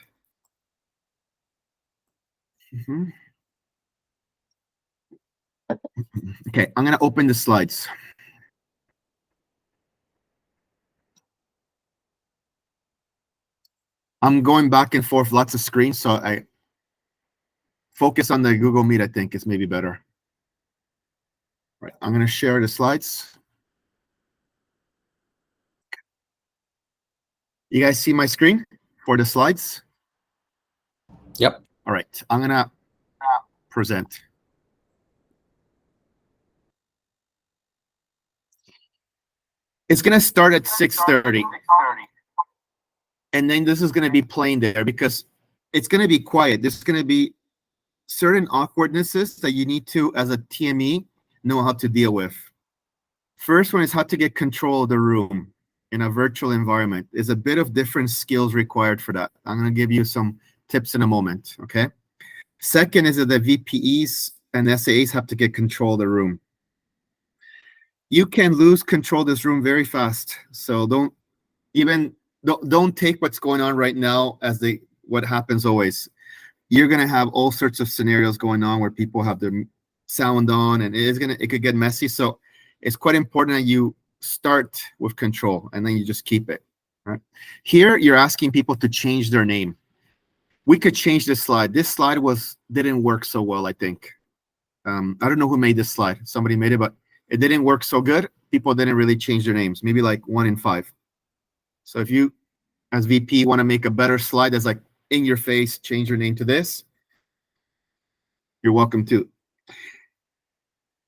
Mhm. Okay, I'm gonna open the slides. I'm going back and forth, lots of screens, so I focus on the Google Meet, I think is maybe better. Right, I'm gonna share the slides. You guys see my screen for the slides? Yep. All right, I'm gonna present. It's gonna start at 6:30. And then this is gonna be playing there because it's gonna be quiet. There's gonna be certain awkwardnesses that you need to, as a TME, know how to deal with. First one is how to get control of the room in a virtual environment. There's a bit of different skills required for that. I'm gonna give you some tips in a moment, okay? Second is that the VPEs and SAAs have to get control of the room. You can lose control of this room very fast, so don't take what's going on right now as what happens always. You're gonna have all sorts of scenarios going on where people have their sound on, and it could get messy. So it's quite important that you start with control and then you just keep it. Right here, you're asking people to change their name. We could change this slide. This slide didn't work so well, I think. I don't know who made this slide. Somebody made it, but it didn't work so good. People didn't really change their names. Maybe like 1 in 5. So if you, as VP, want to make a better slide that's like in your face, change your name to this, you're welcome to.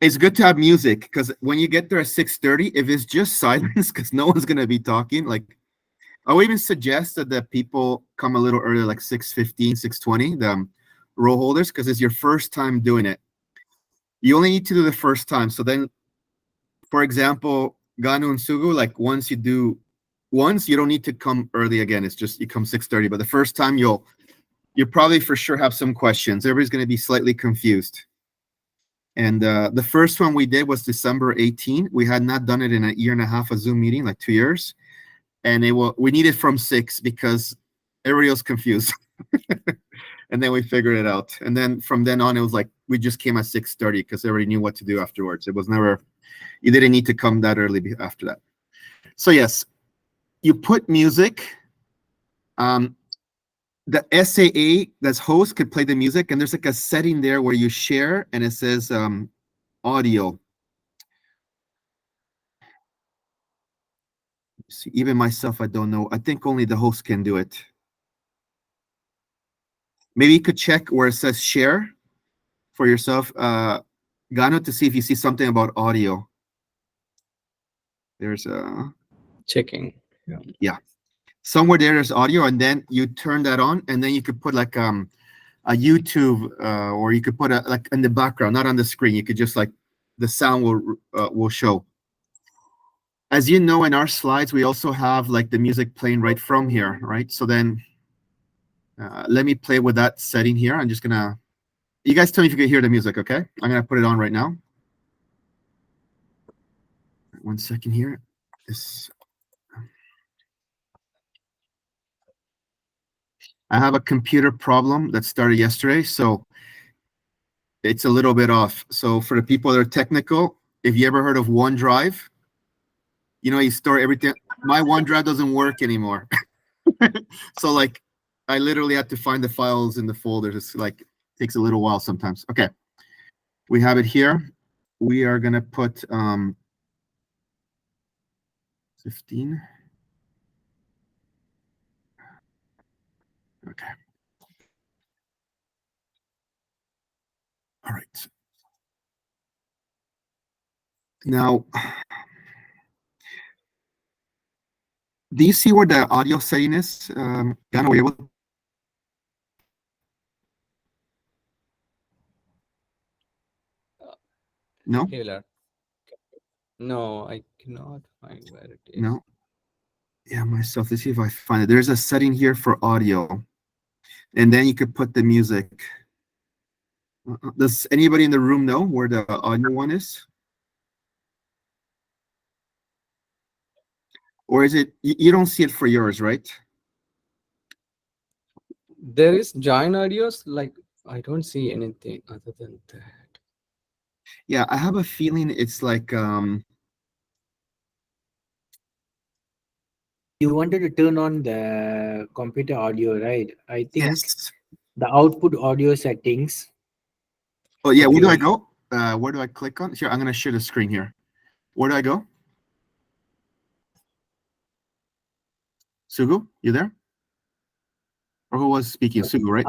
It's good to have music because when you get there at 6:30, if it's just silence because no one's gonna be talking, like I would even suggest that the people come a little earlier, like 6:15, 6:20, the role holders, because it's your first time doing it. You only need to do the first time. So then, for example, Ganu and Sugu, like once, you don't need to come early again. It's just you come 6:30. But the first time you'll probably for sure have some questions. Everybody's going to be slightly confused. And the first one we did was December 18. We had not done it in a year and a half, a Zoom meeting, like 2 years. And we needed from 6 because everybody was confused. And then we figured it out. And then from then on, it was like we just came at 6:30 because everybody knew what to do afterwards. It was never, you didn't need to come that early after that. So yes, you put music. The SAA that's host could play the music, and there's like a setting there where you share, and it says audio. See, even myself, I don't know. I think only the host can do it. Maybe you could check where it says share for yourself, Gano, to see if you see something about audio. There's Checking. Yeah. Somewhere there's audio, and then you turn that on, and then you could put like a YouTube, or you could put like in the background, not on the screen. You could just like the sound will show. As you know, in our slides, we also have like the music playing right from here, right? So then let me play with that setting here. I'm just gonna, you guys tell me if you can hear the music, okay? I'm gonna put it on right now. 1 second here. I have a computer problem that started yesterday, so it's a little bit off. So for the people that are technical, if you ever heard of OneDrive, you store everything. My OneDrive doesn't work anymore. So like I literally had to find the files in the folders. It's like takes a little while sometimes. Okay. We have it here. We are gonna put 15. Okay. All right. Now, do you see where the audio setting is? Gano, were you able? No? Taylor. No, I cannot find where it is. No. Yeah, myself. Let's see if I find it. There's a setting here for audio, and then you could put the music. Does anybody in the room know where the audio one is? Or is it, you don't see it for yours, right? There is join audios, like I don't see anything other than that. Yeah, I have a feeling it's like You wanted to turn on the computer audio, right? I think yes. the output audio settings. Oh yeah, where do Okay. I go? Where do I click on? Here, I'm gonna share the screen here. Where do I go? Sugu, you there? Or who was speaking? Sugu, right?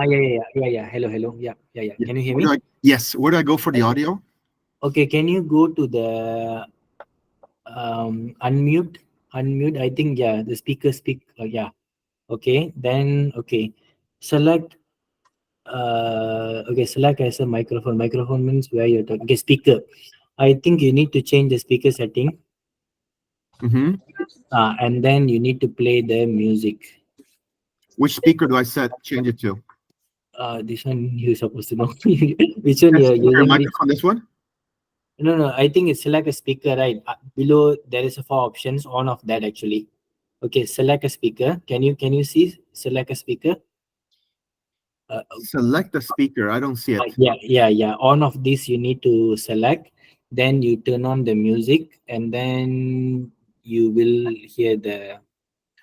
Yeah. Hello. Yeah. Yeah. Can you hear Where me? do yes. Where do I go for the audio? Okay. Can you go to the unmute? Unmute. I think the speaker speak. Yeah. Okay. Then select. Select as a microphone. Microphone means where you're talking. Okay, speaker. I think you need to change the speaker setting. Mm-hmm. And then you need to play the music. Which speaker do I change it to? This one you're supposed to know. Which one you're Speaker, using? microphone, this one? No. I think it's select a speaker, right? Below there is 4 options. On of that actually. Okay, select a speaker. Can you see? Select a speaker. Select the speaker. I don't see it. Yeah. On of this you need to select. Then you turn on the music, and then you will hear the.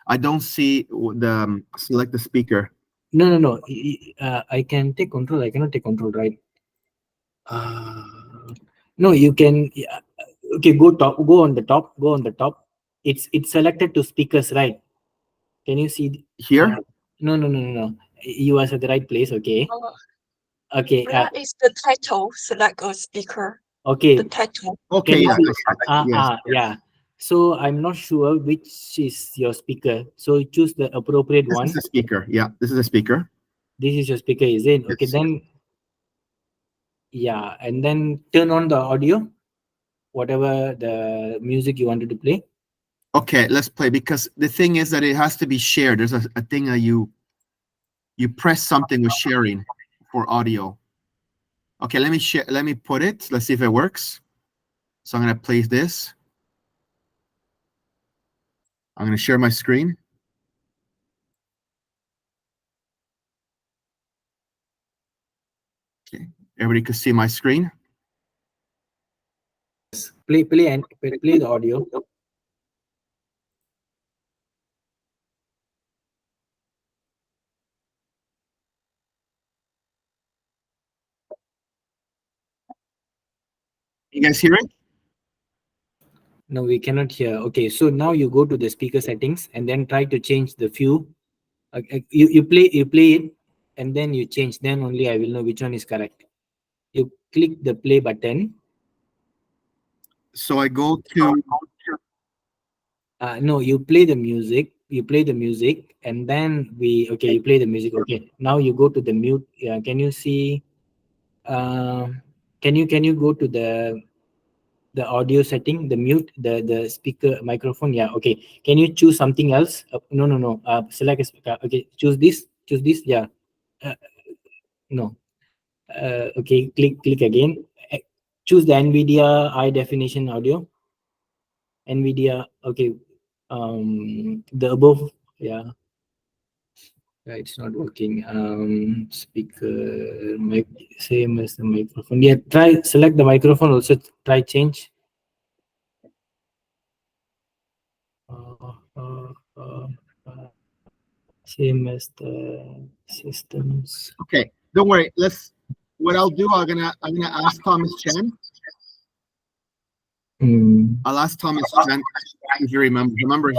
I don't see the select the speaker. No. I can take control. I cannot take control, right? No, you can. Yeah. Okay, go top. Go on the top. Go on the top. It's selected to speakers, right? Can you see? Here? No. You was at the right place. Okay. Okay. Where is the title? Select a speaker. Okay. The title. Okay, Can you yeah. see? Yes. Yeah. So I'm not sure which is your speaker. So choose the appropriate This one. is the speaker. Yeah, this is the speaker. This is your speaker, is it? Okay, Yes. then. Yeah, and then turn on the audio, whatever the music you wanted to play. Okay, let's play, because the thing is that it has to be shared. There's a thing that you press something with sharing for audio. Okay, let me share. Let me put it. Let's see if it works. So I'm gonna place this. I'm gonna share my screen. Okay, everybody can see my screen. Play the audio. You guys hear it? No, we cannot hear. Okay, so now you go to the speaker settings and then try to change the few. You play it, and then you change. Then only I will know which one is correct. You click the play button. So I go to. No, you play the music. You play the music, and then you play the music. Okay, now you go to the mute. Can you see? Can you go to the audio setting, the mute, the speaker microphone? Yeah. Okay. Can you choose something else? No. Select a speaker. Okay. Choose this. Yeah. No. Okay. Click again. Choose the NVIDIA high definition audio. NVIDIA. Okay. The above. Yeah. Yeah, it's not working. Speaker mic, same as the microphone. Yeah. Try select the microphone. Also try change. Same as the systems. Okay, don't worry. What I'll do, I'm gonna ask Thomas Chan. I'll ask Thomas Chan if you remember.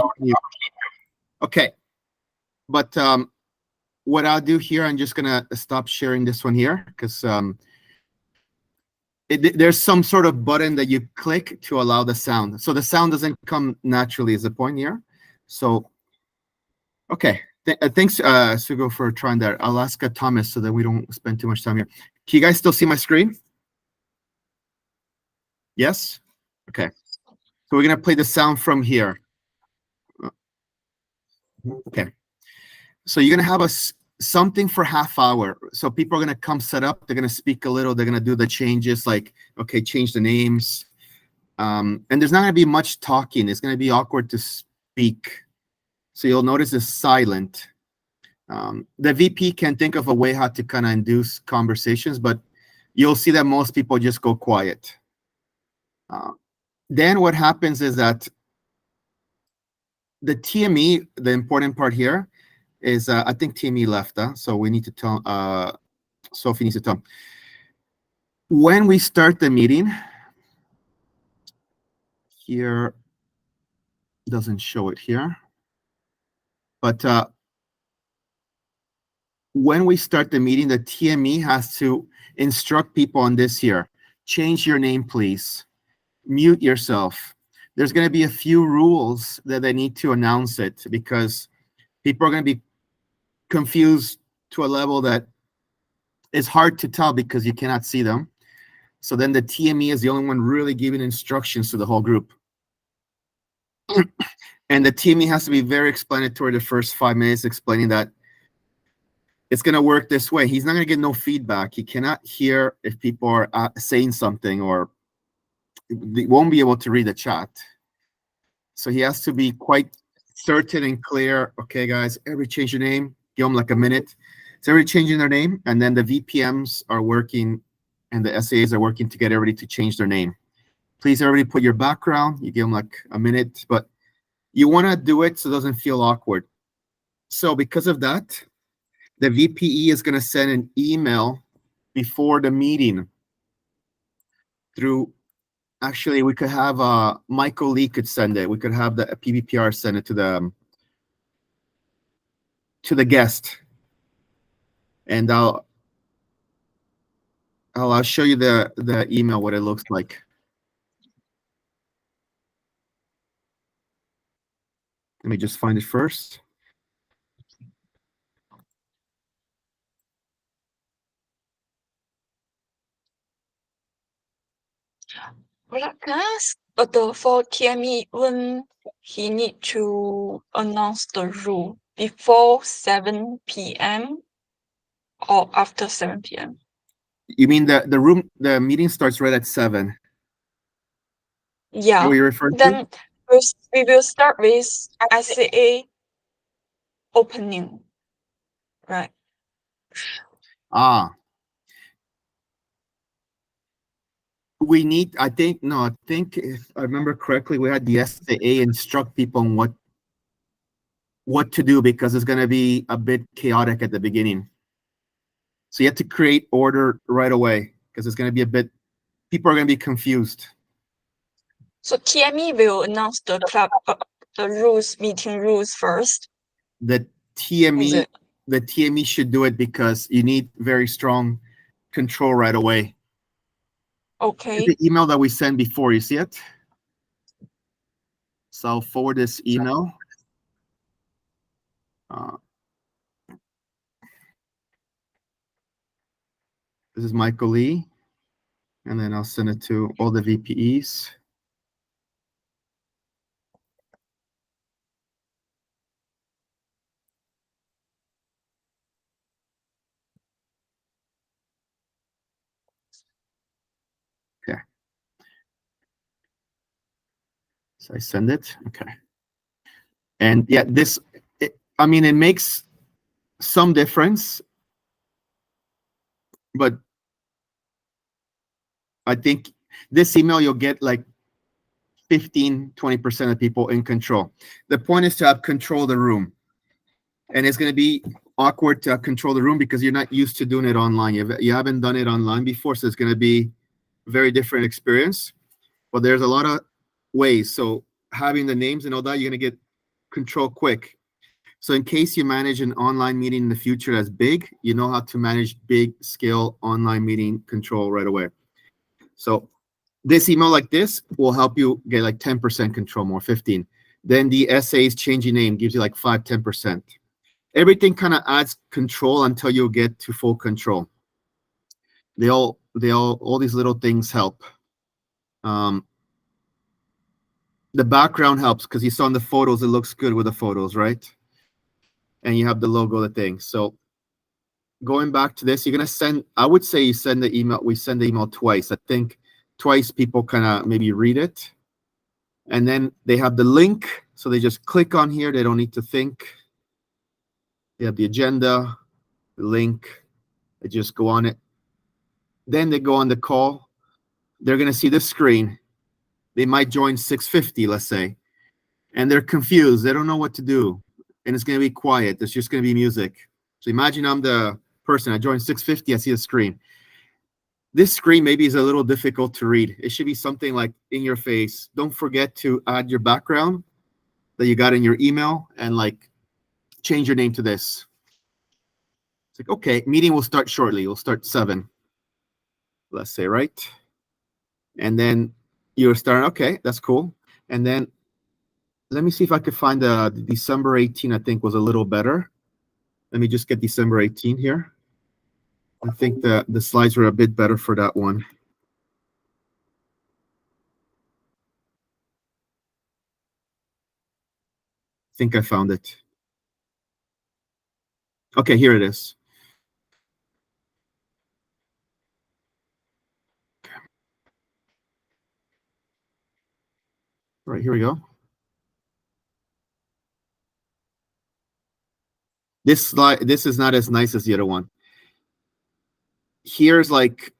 Okay, but what I'll do here, I'm just gonna stop sharing this one here, because there's some sort of button that you click to allow the sound. So the sound doesn't come naturally is the point here. So, okay. Thanks, Sugo, for trying that. I'll ask Thomas so that we don't spend too much time here. Can you guys still see my screen? Yes? Okay. So we're going to play the sound from here. Okay. So you're going to have something for half hour. So people are going to come set up. They're going to speak a little. They're going to do the changes, like, okay, change the names. And there's not going to be much talking. It's going to be awkward to speak. So you'll notice it's silent. The VP can think of a way how to kind of induce conversations, but you'll see that most people just go quiet. Then what happens is that the TME, the important part here is, I think TME left, so we need to tell, Sophie needs to tell. When we start the meeting, here, doesn't show it here, but when we start the meeting, the TME has to instruct people on this here. Change your name, please. Mute yourself. There's going to be a few rules that they need to announce it, because people are going to be confused to a level that is hard to tell because you cannot see them. So then the TME is the only one really giving instructions to the whole group. And the TME has to be very explanatory the first 5 minutes, explaining that it's going to work this way. He's not going to get no feedback. He cannot hear if people are saying something, or they won't be able to read the chat. So he has to be quite certain and clear. Okay, guys, everybody change your name. Give them like a minute. So everybody changing their name, and then the VPMs are working and the SAs are working to get everybody to change their name. Please, everybody put your background. You give them like a minute, but you want to do it so it doesn't feel awkward. So because of that, the VPE is going to send an email before the meeting through, actually, we could have Michael Lee could send it. We could have the PBPR send it to the guest. And I'll show you the email, what it looks like. Let me just find it first. Well, can I ask, for TME, when he need to announce the rule before 7 p.m. or after 7 p.m.? You mean the meeting starts right at 7? Yeah. What you're referring to? Then we will start with SAA opening, right? We need, I think if I remember correctly, we had the SAA instruct people on what to do, because it's going to be a bit chaotic at the beginning. So you have to create order right away, because it's going to be people are going to be confused. So TME will announce the club, the rules, meeting rules first. The TME should do it, because you need very strong control right away. Okay. The email that we sent before, you see it? So I'll forward this email. This is Michael Lee, and then I'll send it to all the VPEs. Okay. So I send it. Okay. And yeah, I mean, it makes some difference, but I think this email, you'll get like 15-20% of people in control. The point is to have control of the room. And it's going to be awkward to control the room because you're not used to doing it online. You haven't done it online before, so it's going to be a very different experience. But there's a lot of ways. So having the names and all that, you're going to get control quick. So in case you manage an online meeting in the future that's big, you know how to manage big scale online meeting control right away. So this email like this will help you get like 10% control more, 15. Then the SA's changing name gives you like 5-10%. Everything kind of adds control until you get to full control. All these little things help. The background helps because you saw in the photos, it looks good with the photos, right? And you have the logo, the thing. So going back to this, you're going to send, I would say you send the email, we send the email twice. I think twice people kind of maybe read it. And then they have the link. So they just click on here. They don't need to think. They have the agenda, the link. They just go on it. Then they go on the call. They're going to see this screen. They might join 6:50, let's say, and they're confused. They don't know what to do. And it's going to be quiet. There's just going to be music. So imagine I'm the person. I joined 6:50. I see the screen. This screen maybe is a little difficult to read. It should be something like in your face. Don't forget to add your background that you got in your email and like change your name to this. It's like, okay, meeting will start shortly. We'll start 7, let's say, right? And then you're starting, okay, that's cool. And then let me see if I could find the December 18, I think was a little better. Let me just get December 18 here. I think the slides were a bit better for that one. I think I found it. Okay, here it is. All right, here we go. This slide, this is not as nice as the other one. Here's like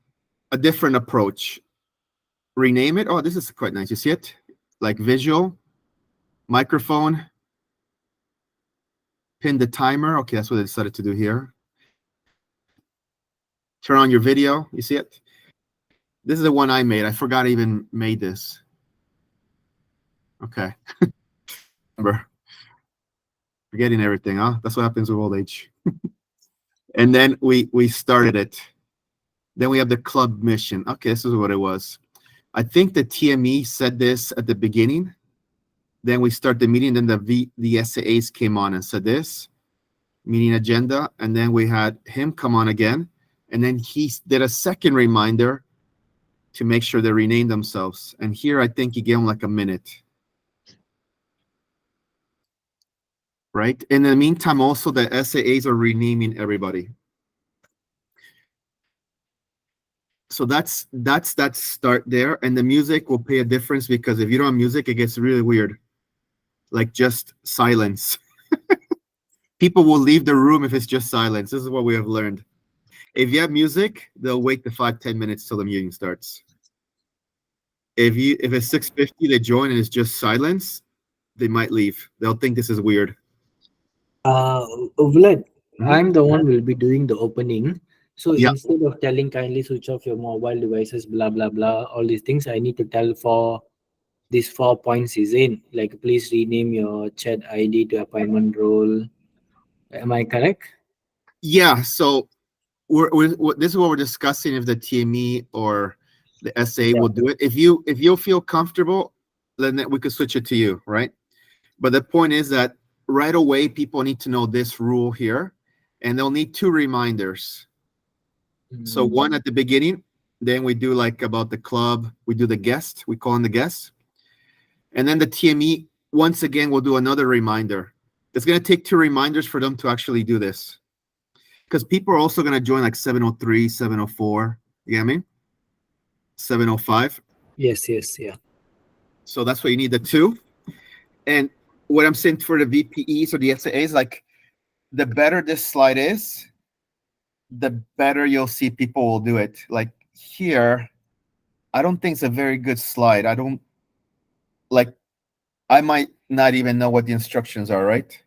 a different approach. Rename it. Oh, this is quite nice. You see it? Like visual, microphone, pin the timer. Okay, that's what I decided to do here. Turn on your video. You see it? This is the one I made. I forgot I even made this. Okay. Remember. Forgetting everything, huh? That's what happens with old age. And then we started it. Then we have the club mission. Okay, this is what it was. I think the TME said this at the beginning. Then we start the meeting. Then the SAAs came on and said this meeting agenda. And then we had him come on again. And then he did a second reminder to make sure they rename themselves. And here I think he gave them like a minute. Right? In the meantime, also the SAAs are renaming everybody. So that's that start there. And the music will pay a difference because if you don't have music, it gets really weird. Like just silence. People will leave the room if it's just silence. This is what we have learned. If you have music, they'll wait the 5-10 minutes till the meeting starts. If it's 6:50, they join and it's just silence, they might leave. They'll think this is weird. Vlad, I'm the one will be doing the opening. So Yeah. instead of telling kindly switch off your mobile devices, blah blah blah, all these things, I need to tell for these 4 points is in. Like please rename your chat ID to appointment role. Am I correct? Yeah. So this is what we're discussing. If the TME or the SA will do it, if you'll feel comfortable, then we could switch it to you, right? But the point is that right away, people need to know this rule here, and they'll need 2 reminders. So one at the beginning, then we do like about the club, we do the guest, we call in the guest. And then the TME, once again, will do another reminder. It's going to take 2 reminders for them to actually do this. Because people are also going to join like 7:03, 7:04. You get me? 7:05. Yes, yeah. So that's what you need, the 2. And what I'm saying for the VPEs or the SAAs, like the better this slide is, the better you'll see people will do it. Like here, I don't think it's a very good slide. I might not even know what the instructions are, right?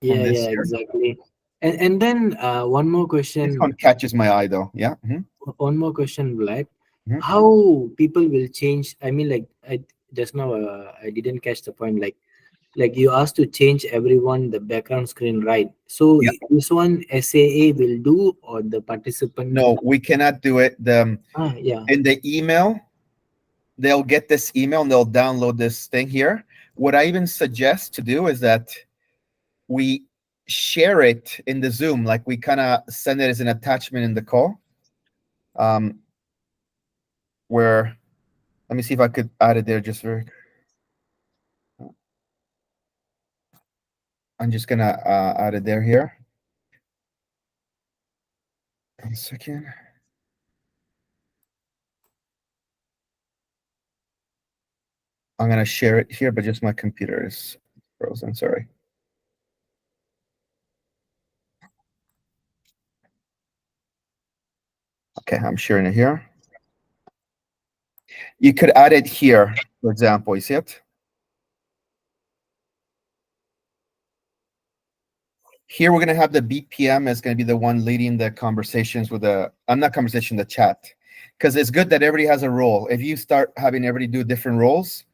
Yeah, this yeah, here. exactly. And then one more This question. one catches my eye though. Yeah. One more question, Vlad. Mhm. How people will change? I mean, like I just now I didn't catch the point. Like you asked to change everyone the background screen, right? So Yeah. this one SAA will do or the participant? No, we cannot do it. Yeah. In the email, they'll get this email and they'll download this thing here. What I even suggest to do is that we share it in the Zoom, like we kind of send it as an attachment in the call. Where, let me see if I could add it there just very. I'm just gonna add it there here. 1 second. I'm gonna share it here, but just my computer is frozen. Sorry. Okay, I'm sharing it here. You could add it here, for example. You see it? Here we're gonna have the BPM is gonna be the one leading the conversations with the not conversation, the chat. Because it's good that everybody has a role. If you start having everybody do different roles,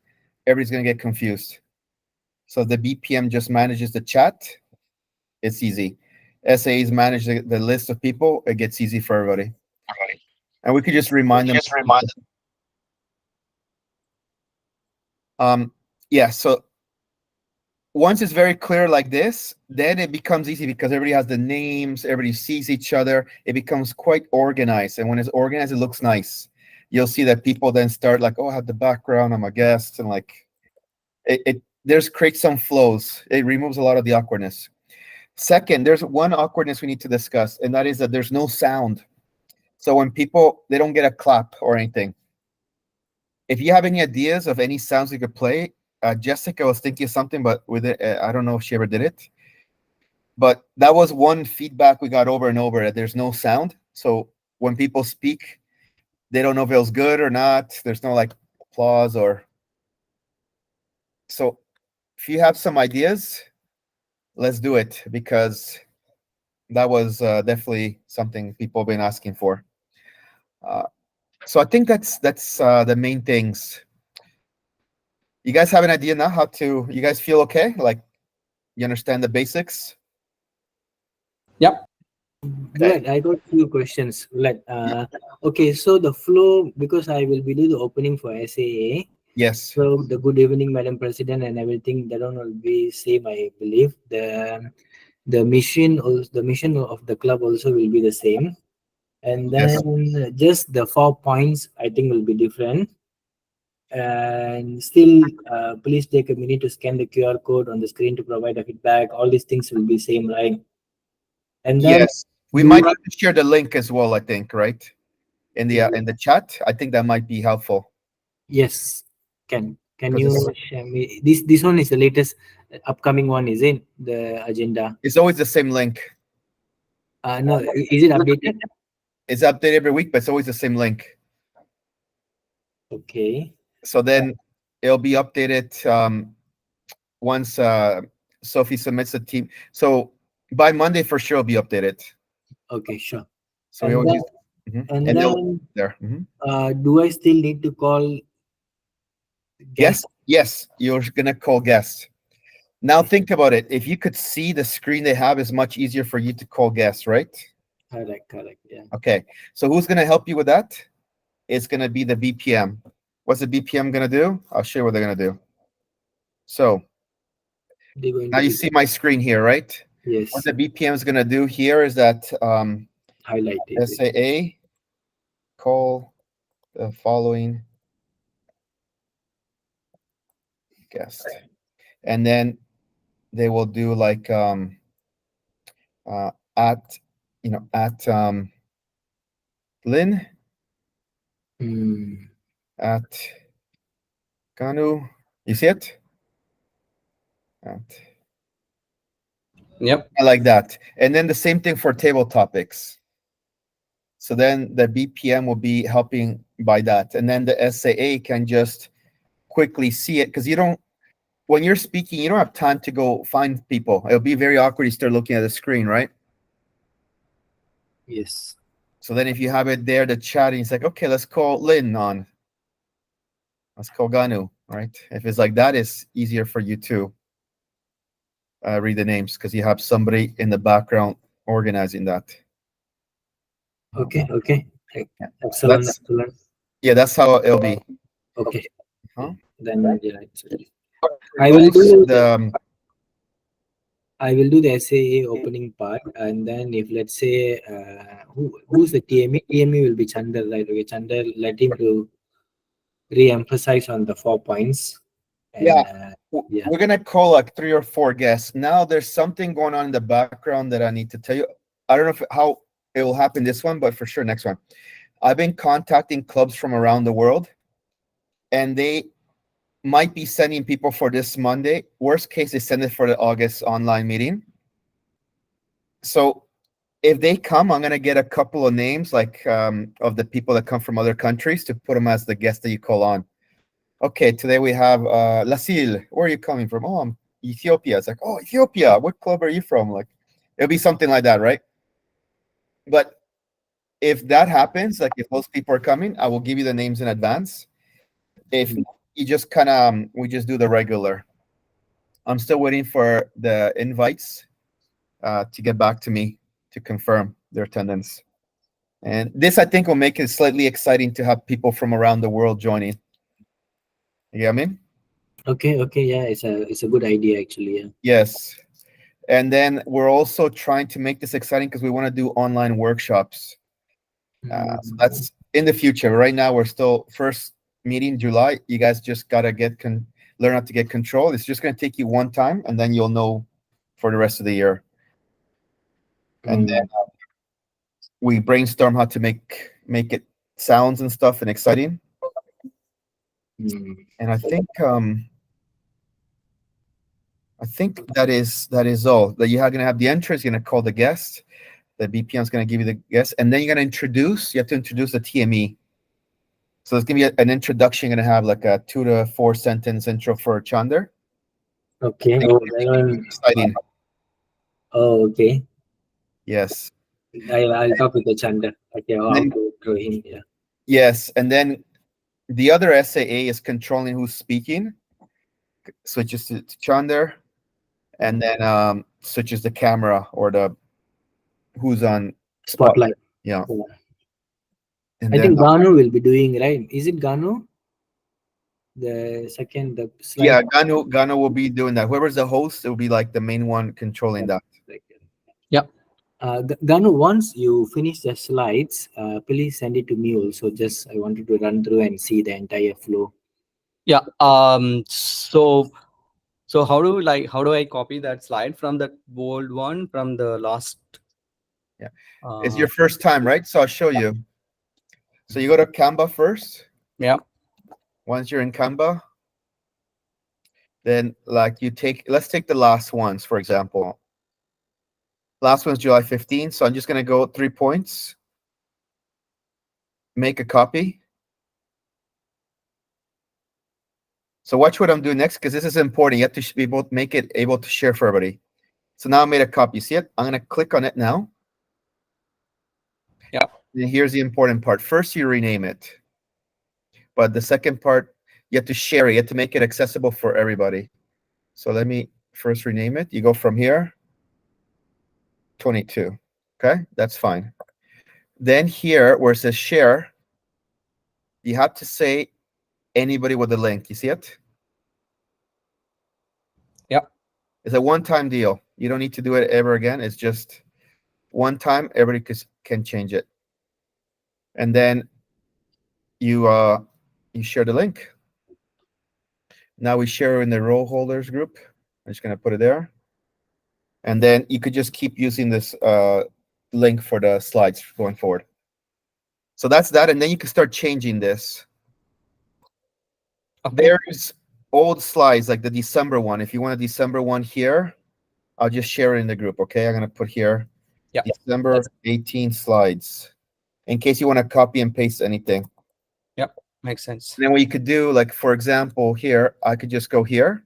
everybody's gonna get confused. So the BPM just manages the chat. It's easy. SAs manage the list of people. It gets easy for everybody. And we could just remind them. Yeah, so once it's very clear like this, then it becomes easy because everybody has the names, everybody sees each other. It becomes quite organized. And when it's organized, it looks nice. You'll see that people then start like, oh, I have the background, I'm a guest, and like there's creates some flows. It removes a lot of the awkwardness. Second, there's one awkwardness we need to discuss, and that is that there's no sound. So when people, they don't get a clap or anything. If you have any ideas of any sounds we could play, Jessica was thinking of something, but with it, I don't know if she ever did it. But that was one feedback we got over and over, that there's no sound. So when people speak, they don't know if it was good or not. There's no like applause or. So if you have some ideas, let's do it, because that was definitely something people have been asking for. So I think that's the main things. You guys have an idea now how to, you guys feel okay? Like you understand the basics? Yep. Vlad, I got few questions. Vlad, okay, so the flow, because I will be doing the opening for SAA. Yes. So the good evening, Madam President, and everything, that one will be same, I believe. The mission of the club also will be the same. And then just the 4 points, I think, will be different. And still, please take a minute to scan the QR code on the screen to provide a feedback. All these things will be same, right? And then yes, we might have to share the link as well, I think, right? In the chat. I think that might be helpful. Yes. Can you share me? This one is the latest upcoming one, is it? The agenda. It's always the same link. No, is it updated? It's updated every week, but it's always the same link. Okay. So then it'll be updated once Sophie submits the team. So by Monday for sure it'll be updated. Okay, sure. So and we always then, and then there. Do I still need to call guest? Yes, you're gonna call guest. Now think about it. If you could see the screen they have, it's much easier for you to call guests, right? Correct, yeah. Okay, so who's gonna help you with that? It's gonna be the BPM. What's the BPM gonna do? I'll show you what they're gonna do. So now you see my screen here, right? Yes. What the BPM is gonna do here is that highlight SAA call the following guest, and then they will do like at Lynn at Kanu. You see it? Yep. I like that. And then the same thing for table topics. So then the BPM will be helping by that. And then the SAA can just quickly see it, because when you're speaking, you don't have time to go find people. It'll be very awkward. You start looking at the screen, right? Yes. So then if you have it there, the chat, and it's like, okay, let's call Lynn on. Let's call Ganu, right? If it's like that, it's easier for you to read the names, because you have somebody in the background organizing that. Okay. Yeah. Excellent. Yeah, that's how it'll be. Okay. Huh? Then I will do the SAA opening part, and then if let's say who's the TME? TME will be Chandar, right? Okay, Chandar, let him to re-emphasize on the 4 points. And, we're gonna call like 3 or 4 guests. Now there's something going on in the background that I need to tell you. I don't know how it will happen this one, but for sure next one. I've been contacting clubs from around the world, and they might be sending people for this Monday. Worst case, they send it for the August online meeting. So if they come, I'm gonna get a couple of names like of the people that come from other countries to put them as the guest that you call on. Okay, today we have Lasil. Where are you coming from? Oh, I'm Ethiopia. It's like, oh, Ethiopia. What club are you from? Like, it'll be something like that, right? But if that happens, like if those people are coming, I will give you the names in advance. If you just kind of, we just do the regular. I'm still waiting for the invites to get back to me to confirm their attendance. And this, I think, will make it slightly exciting to have people from around the world joining. You get what I mean? Okay, okay, yeah, it's a good idea actually. Yeah. Yes. And then we're also trying to make this exciting because we want to do online workshops. So that's in the future. Right now, we're still first meeting July. You guys just gotta learn how to get control. It's just gonna take you one time, and then you'll know for the rest of the year. And then we brainstorm how to make it sounds and stuff and exciting. And I think that is all. That you're gonna have the entrance. You're gonna call the guest. The BPM is gonna give you the guest, and then you're gonna introduce. You have to introduce the TME. So it's gonna be an introduction. You're gonna have like a 2 to 4 sentence intro for Chander. Okay. Exciting. Oh, okay. Yes. I'll talk with the Chanda. Okay, I'll go through him. Yeah. Yes, and then the other SAA is controlling who's speaking. Switches to Chander, and then switches the camera or the who's on Spotlight. Yeah. And I then, think Ganu will be doing, right? Is it Ganu? The slide. Yeah, Ganu will be doing that. Whoever's the host, it will be like the main one controlling that. Yeah. Ganu, once you finish the slides, please send it to me also. Just I wanted to run through and see the entire flow. Yeah. So how do I copy that slide from the bold one from the last? Yeah. It's your first time, right? So I'll show you. So you go to Canva first. Yeah. Once you're in Canva, then like let's take the last ones, for example. Last one's July 15th. So I'm just gonna go 3 points. Make a copy. So watch what I'm doing next, because this is important. You have to be able to make it able to share for everybody. So now I made a copy. See it? I'm gonna click on it now. Yeah. And here's the important part. First, you rename it. But the second part, you have to share it. You have to make it accessible for everybody. So let me first rename it. You go from here, 22. Okay, that's fine. Then here, where it says share, you have to say anybody with a link. You see it? Yeah. It's a one-time deal. You don't need to do it ever again. It's just one time. Everybody can change it. And then you share the link. Now we share in the role holders group. I'm just going to put it there. And then you could just keep using this link for the slides going forward. So that's that. And then you can start changing this. Okay. There's old slides like the December one. If you want a December one here, I'll just share it in the group. Okay, I'm going to put here December 18 slides in case you want to copy and paste anything. Yep, makes sense. And then what you could do, like for example, here, I could just go here.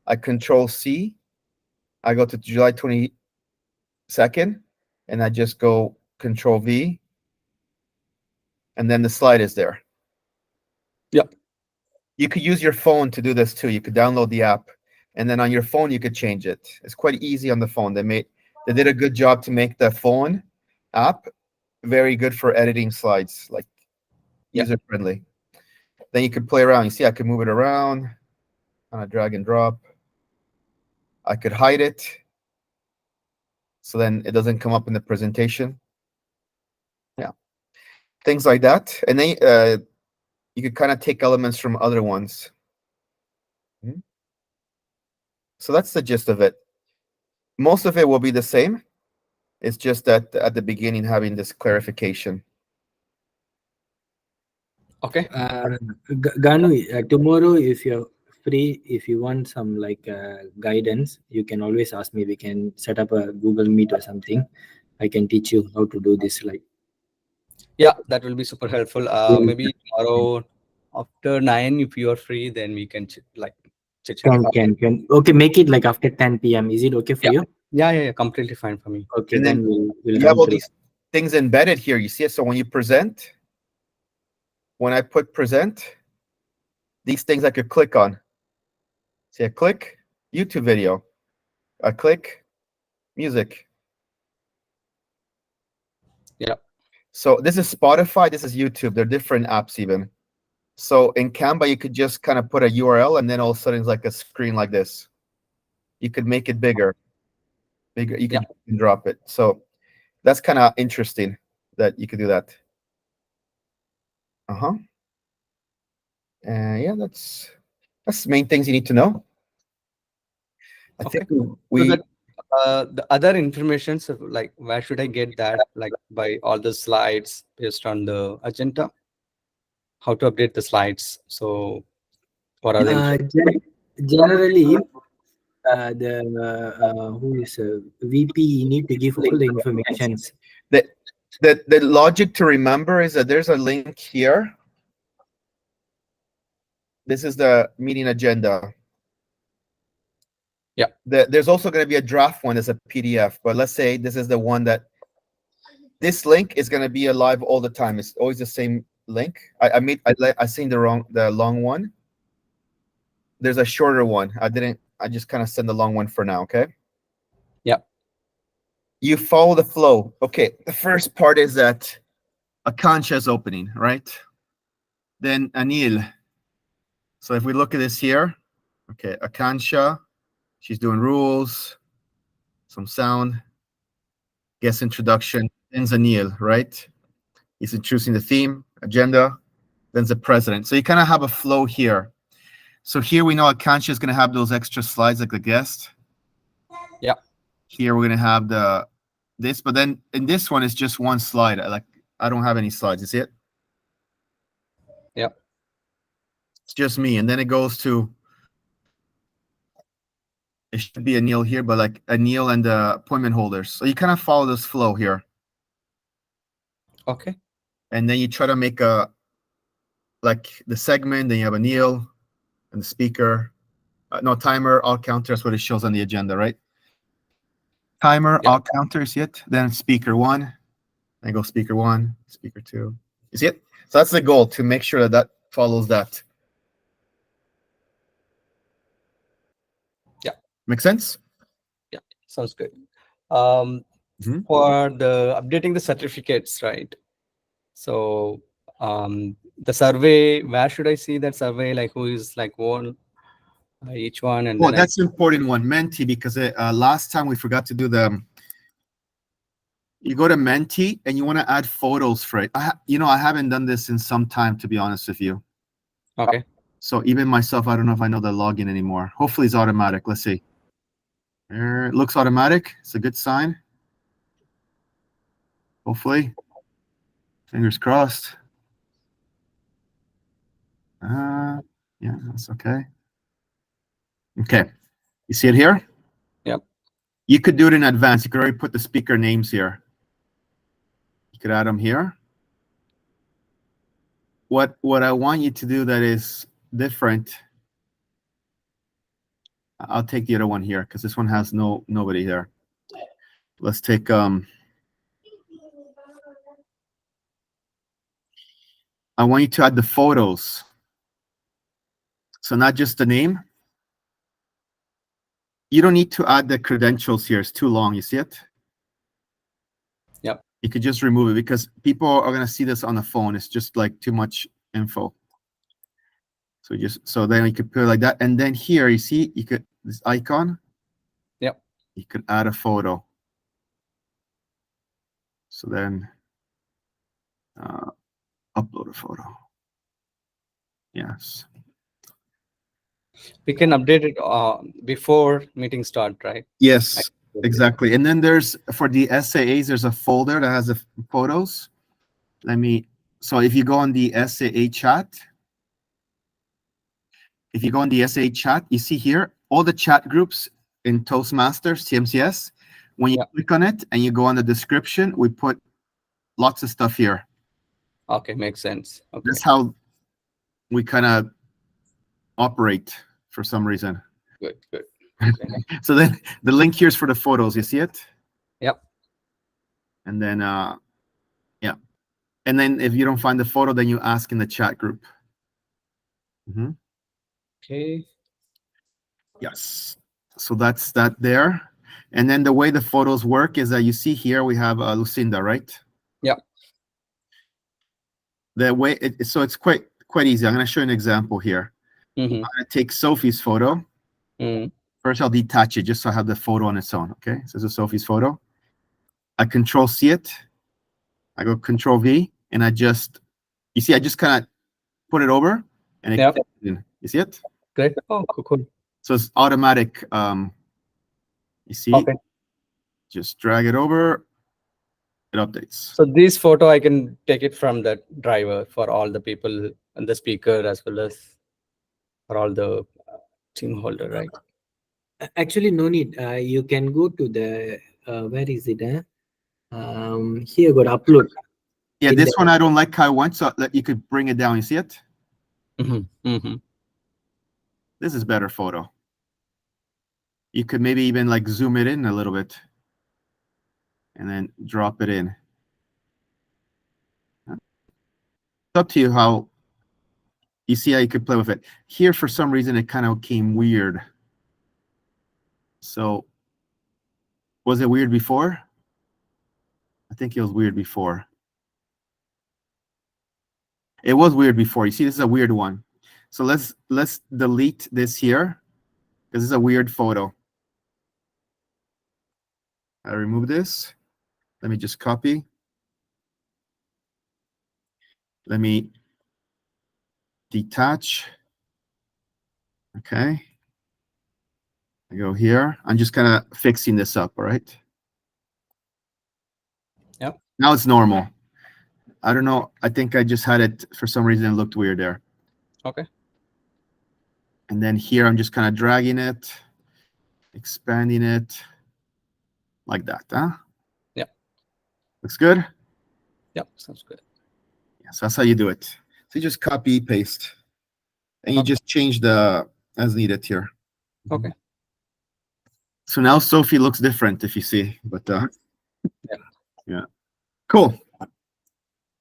I Control C. I go to July 22nd, and I just go Control V. And then the slide is there. Yep. You could use your phone to do this too. You could download the app, and then on your phone you could change it. It's quite easy on the phone. They did a good job to make the phone app very good for editing slides, like user friendly. Then you could play around. You see, I could move it around, drag and drop. I could hide it, so then it doesn't come up in the presentation. Yeah, things like that. And then you could kind of take elements from other ones. So that's the gist of it. Most of it will be the same. It's just that at the beginning having this clarification. Okay. Ganu, tomorrow if you're free, if you want some like guidance, you can always ask me. We can set up a Google Meet or something. I can teach you how to do this. Like, Yeah, that will be super helpful. Yeah. Maybe tomorrow after 9, if you are free, then we can chit chat. can. Okay, make it like after 10 p.m. Is it okay for you? Yeah, completely fine for me. Okay, And then then we'll you run have all through. these things embedded here. You see it? So when you present, when I put present, these things I could click on. See, I click YouTube video. I click music. Yeah. So this is Spotify. This is YouTube. They're different apps even. So in Canva, you could just kind of put a URL and then all of a sudden it's like a screen like this. You could make it bigger. Bigger. You could drop it. So that's kind of interesting that you could do that. And yeah, that's the main things you need to know. I Okay. think we. The other information, so like where should I get that? Like by all the slides based on the agenda, how to update the slides. So what are the Generally, who is VP need to give all the informations. The logic to remember is that there's a link here. This is the meeting agenda. Yeah. There's also going to be a draft one as a PDF, but let's say this is the one that this link is going to be alive all the time. It's always the same link. I seen the long one. There's a shorter one. I just kind of send the long one for now. Okay. Yeah. You follow the flow. Okay. The first part is that Akansha is opening, right? Then Anil. So if we look at this here, okay, Akansha, she's doing rules, some sound, guest introduction. Then Anil, right? He's introducing the theme, agenda. Then the president. So you kind of have a flow here. So here we know Akansha is going to have those extra slides like the guest. Yeah. Here we're going to have this, but then in this one it's just one slide. I don't have any slides. You see it? Yeah. It's just me. And then it goes to, it should be Anil here, but like Anil and the appointment holders. So you kind of follow this flow here. Okay. And then you try to make the segment, then you have Anil and the speaker. No, timer, all counter. That's what it shows on the agenda, right? Timer, all counters, yet. Then speaker 1. Then go speaker 1, speaker 2. You see it? So that's the goal, to make sure that follows that. Yeah. Make sense? Yeah, sounds good. For the updating the certificates, right? So the survey, where should I see that survey? Like who is like one, each one, and Well, that's an important one, Menti, because last time we forgot to do you go to Menti and you want to add photos for it. I haven't done this in some time, to be honest with you. Okay. So even myself, I don't know if I know the login anymore. Hopefully it's automatic. Let's see. It looks automatic. It's a good sign. Hopefully. Fingers crossed. Yeah, that's okay. Okay. You see it here? Yep. You could do it in advance. You could already put the speaker names here. You could add them here. What I want you to do that is different. I'll take the other one here because this one has nobody there. Let's take I want you to add the photos. So not just the name. You don't need to add the credentials here. It's too long. You see it? Yep. You could just remove it because people are going to see this on the phone. It's just like too much info. So then you could put it like that. And then here, you see, you could, this icon. Yep. You could add a photo. So then upload a photo. Yes. We can update it before meeting start, right? Yes, exactly. And then there's, for the SAAs, there's a folder that has the photos. So if you go on the SAA chat, you see here, all the chat groups in Toastmasters, TMCS, When you Yeah. click on it and you go on the description, we put lots of stuff here. Okay, makes sense. Okay. That's how we kind of operate for some reason. Good, good. Okay. So then the link here is for the photos. You see it? Yep. And then, yeah. And then if you don't find the photo, then you ask in the chat group. Mhm. Okay. Yes. So that's that there. And then the way the photos work is that you see here we have Lucinda, right? Yeah. The way so it's quite easy. I'm going to show you an example here. Mm-hmm. I'm going to take Sophie's photo. Mm. First, I'll detach it just so I have the photo on its own. Okay, so this is Sophie's photo. I Control C it. I go Control V, and I just, you see, I just kind of put it over, and it Yep. fits in. You see it? Great. Oh, cool. So it's automatic. You see? Okay. Just drag it over. It updates. So this photo, I can take it from the driver for all the people and the speaker as well as for all the team holder, right? Actually, no need. You can go to the where is it? Here, go to upload. Yeah, In this the- one I don't like how I went, so that you could bring it down. You see it? Mm-hmm. Mm-hmm. This is better photo. You could maybe even like zoom it in a little bit and then drop it in. It's up to you how you see how you could play with it. Here, for some reason, it kind of came weird. So was it weird before? I think it was weird before. It was weird before. You see, this is a weird one. So let's delete this here because this is a weird photo. I remove this. Let me just copy. Let me detach. Okay. I go here. I'm just kind of fixing this up, all right? Yep. Now it's normal. I don't know. I think I just had it, for some reason, it looked weird there. Okay. And then here, I'm just kind of dragging it, expanding it like that, huh? Yeah. Looks good? Yep, sounds good. Yeah, so that's how you do it. So you just copy, paste, and you just change the as needed here. Okay. So now Sophie looks different, if you see, but yeah. Cool.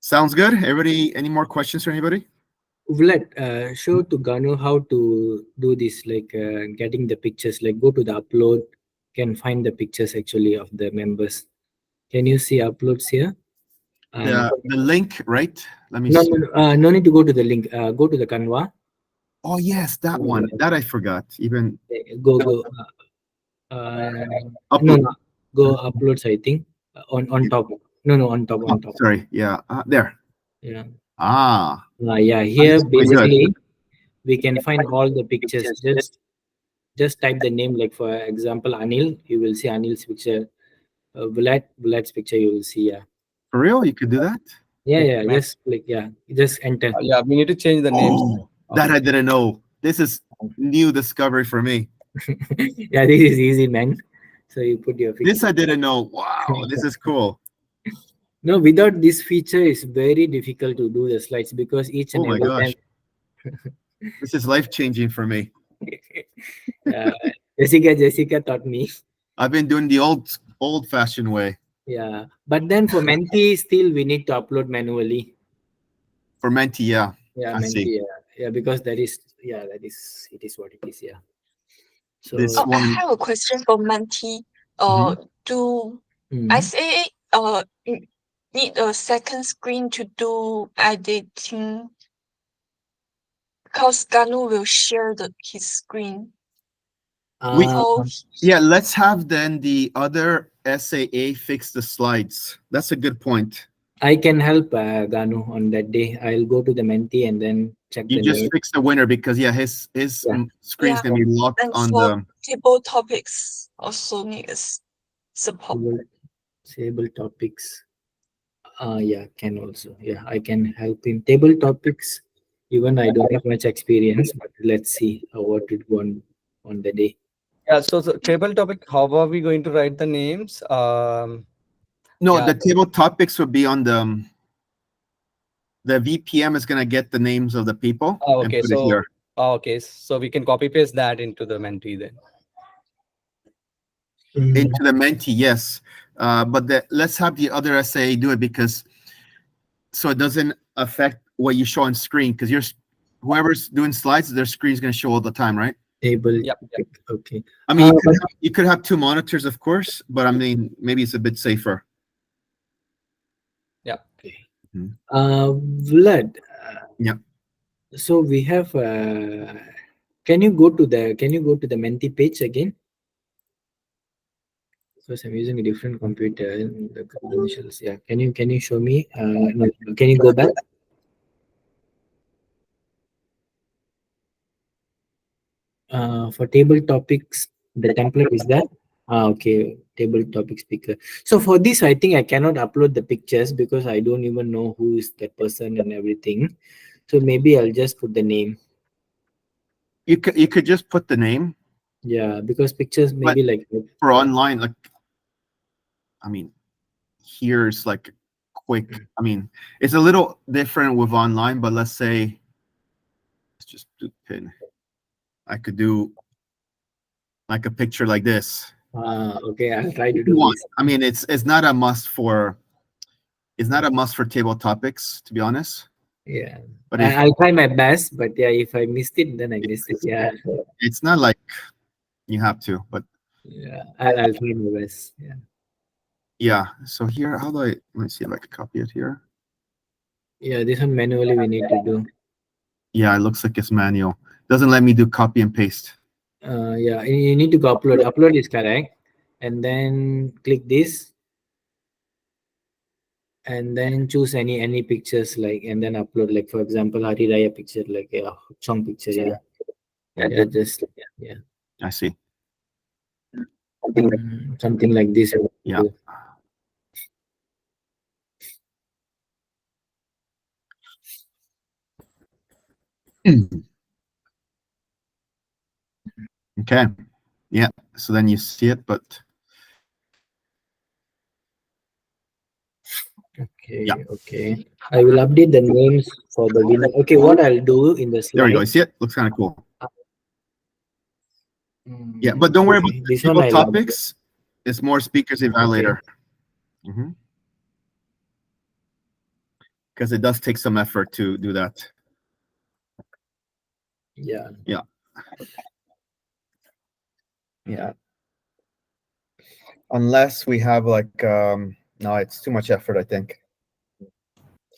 Sounds good. Everybody, any more questions for anybody? Vlad, show to Ganu how to do this, like getting the pictures. Like go to the upload, can find the pictures actually of the members. Can you see uploads here? The link, right? Let me No, see. no need to go to the link. Go to the Canva. Oh yes, that one. That I forgot. Even Go. upload. No, go uploads. I think on top. No, on top. Oh, sorry. Yeah. There. Yeah. This Yeah. Here is pretty good. basically we can find all the pictures. Just type the name. Like for example, Anil. You will see Anil's picture. Vlad's picture. You will see. Yeah. For real? You could do that? Yeah. Just click. Yeah. Just enter. Yeah, we need to change the names. Oh, that I didn't know. This is new discovery for me. Yeah, this is easy, man. So you put your picture. This I didn't know. Wow, this is cool. No, without this feature, it's very difficult to do the slides because each and Oh my every gosh. This is life-changing for me. time. Jessica taught me. I've been doing the old-fashioned way. Yeah, but then for Menti, still we need to upload manually. For Menti, yeah. Yeah, I Menti. see. Yeah, because it is what it is. Yeah. So This I one. have a question for Menti. Do I say need a second screen to do editing? Because Ganu will share his screen. Yeah, let's have then the other SAA fix the slides. That's a good point. I can help Ganu on that day. I'll go to the Menti and then check You the just name. fix the winner because his screen's gonna be locked And on for the table topics also need support. Table topics. Yeah, can also. Yeah, I can help in table topics. Even I don't have much experience, but let's see what it won on the day. Yeah, so table topic, how are we going to write the names? No, Yeah. the table topics would be on the VPM is going to get the names of the people Oh, and okay, put it so here. okay, so we can copy paste that into the Mentee then. Into the Mentee, yes. But let's have the other essay do it, because so it doesn't affect what you show on screen, because whoever's doing slides, their screen is going to show all the time, right? Table. Yep. Okay. I mean, you could have 2 monitors, of course, but I mean, maybe it's a bit safer. Yeah. Okay. Mhm. Vlad. Yeah. So we have. Can you go to the Mentee page again? Because I'm using a different computer. The credentials. Yeah. Can you show me? No, can you go back? For table topics, the template is that. Okay, table topic speaker. So for this, I think I cannot upload the pictures because I don't even know who is that person and everything. So maybe I'll just put the name. You could just put the name. Yeah, because pictures maybe like for online, like, I mean, here's like quick. I mean, it's a little different with online, but let's say, let's just do pin. I could do like a picture like this. Okay, I'll try to do this. I mean, it's not a must for table topics, to be honest. Yeah, but I'll try my best. But yeah, if I missed it, then I missed it. Yeah, it's not like you have to, but yeah, I'll try my best. Yeah. Yeah. So here, how do let me see if I can copy it here. Yeah, this one manually we need to do. Yeah, it looks like it's manual. Doesn't let me do copy and paste. Yeah, you need to go upload. Upload is correct, and then click this, and then choose any pictures like, and then upload. Like for example, Hari Raya picture, like a song picture. Yeah, just yeah. I see. Something like this. Yeah. Okay. Yeah. So then you see it, but Okay. Yeah. Okay. I will update the names for the winner. Okay, what I'll do in the slide. there we go. You see it? Looks kind of cool. Yeah, but don't worry about Okay, the this one table I'll topics. It's more speakers evaluator. Because it does take some effort to do that. Yeah. Yeah. Yeah. Unless we have like no, it's too much effort, I think.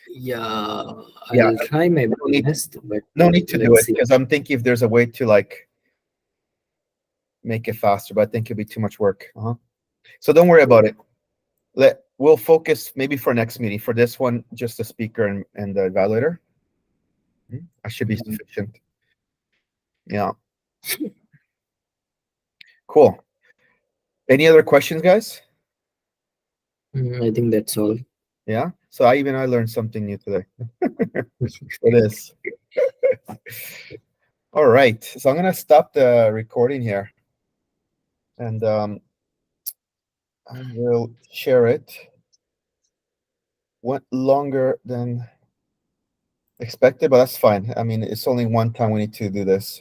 Yeah. Yeah. I'll try my need- best, but No need to do let's it, see. because I'm thinking if there's a way to like make it faster, but I think it'd be too much work. So don't worry about it. We'll focus maybe for next meeting. For this one, just the speaker and the evaluator. I should be sufficient. Yeah. Cool. Any other questions, guys? I think that's all. Yeah. So I learned something new today. For this. All right. So I'm gonna stop the recording here, and I will share it. Went longer than expected, but that's fine. I mean, it's only one time we need to do this.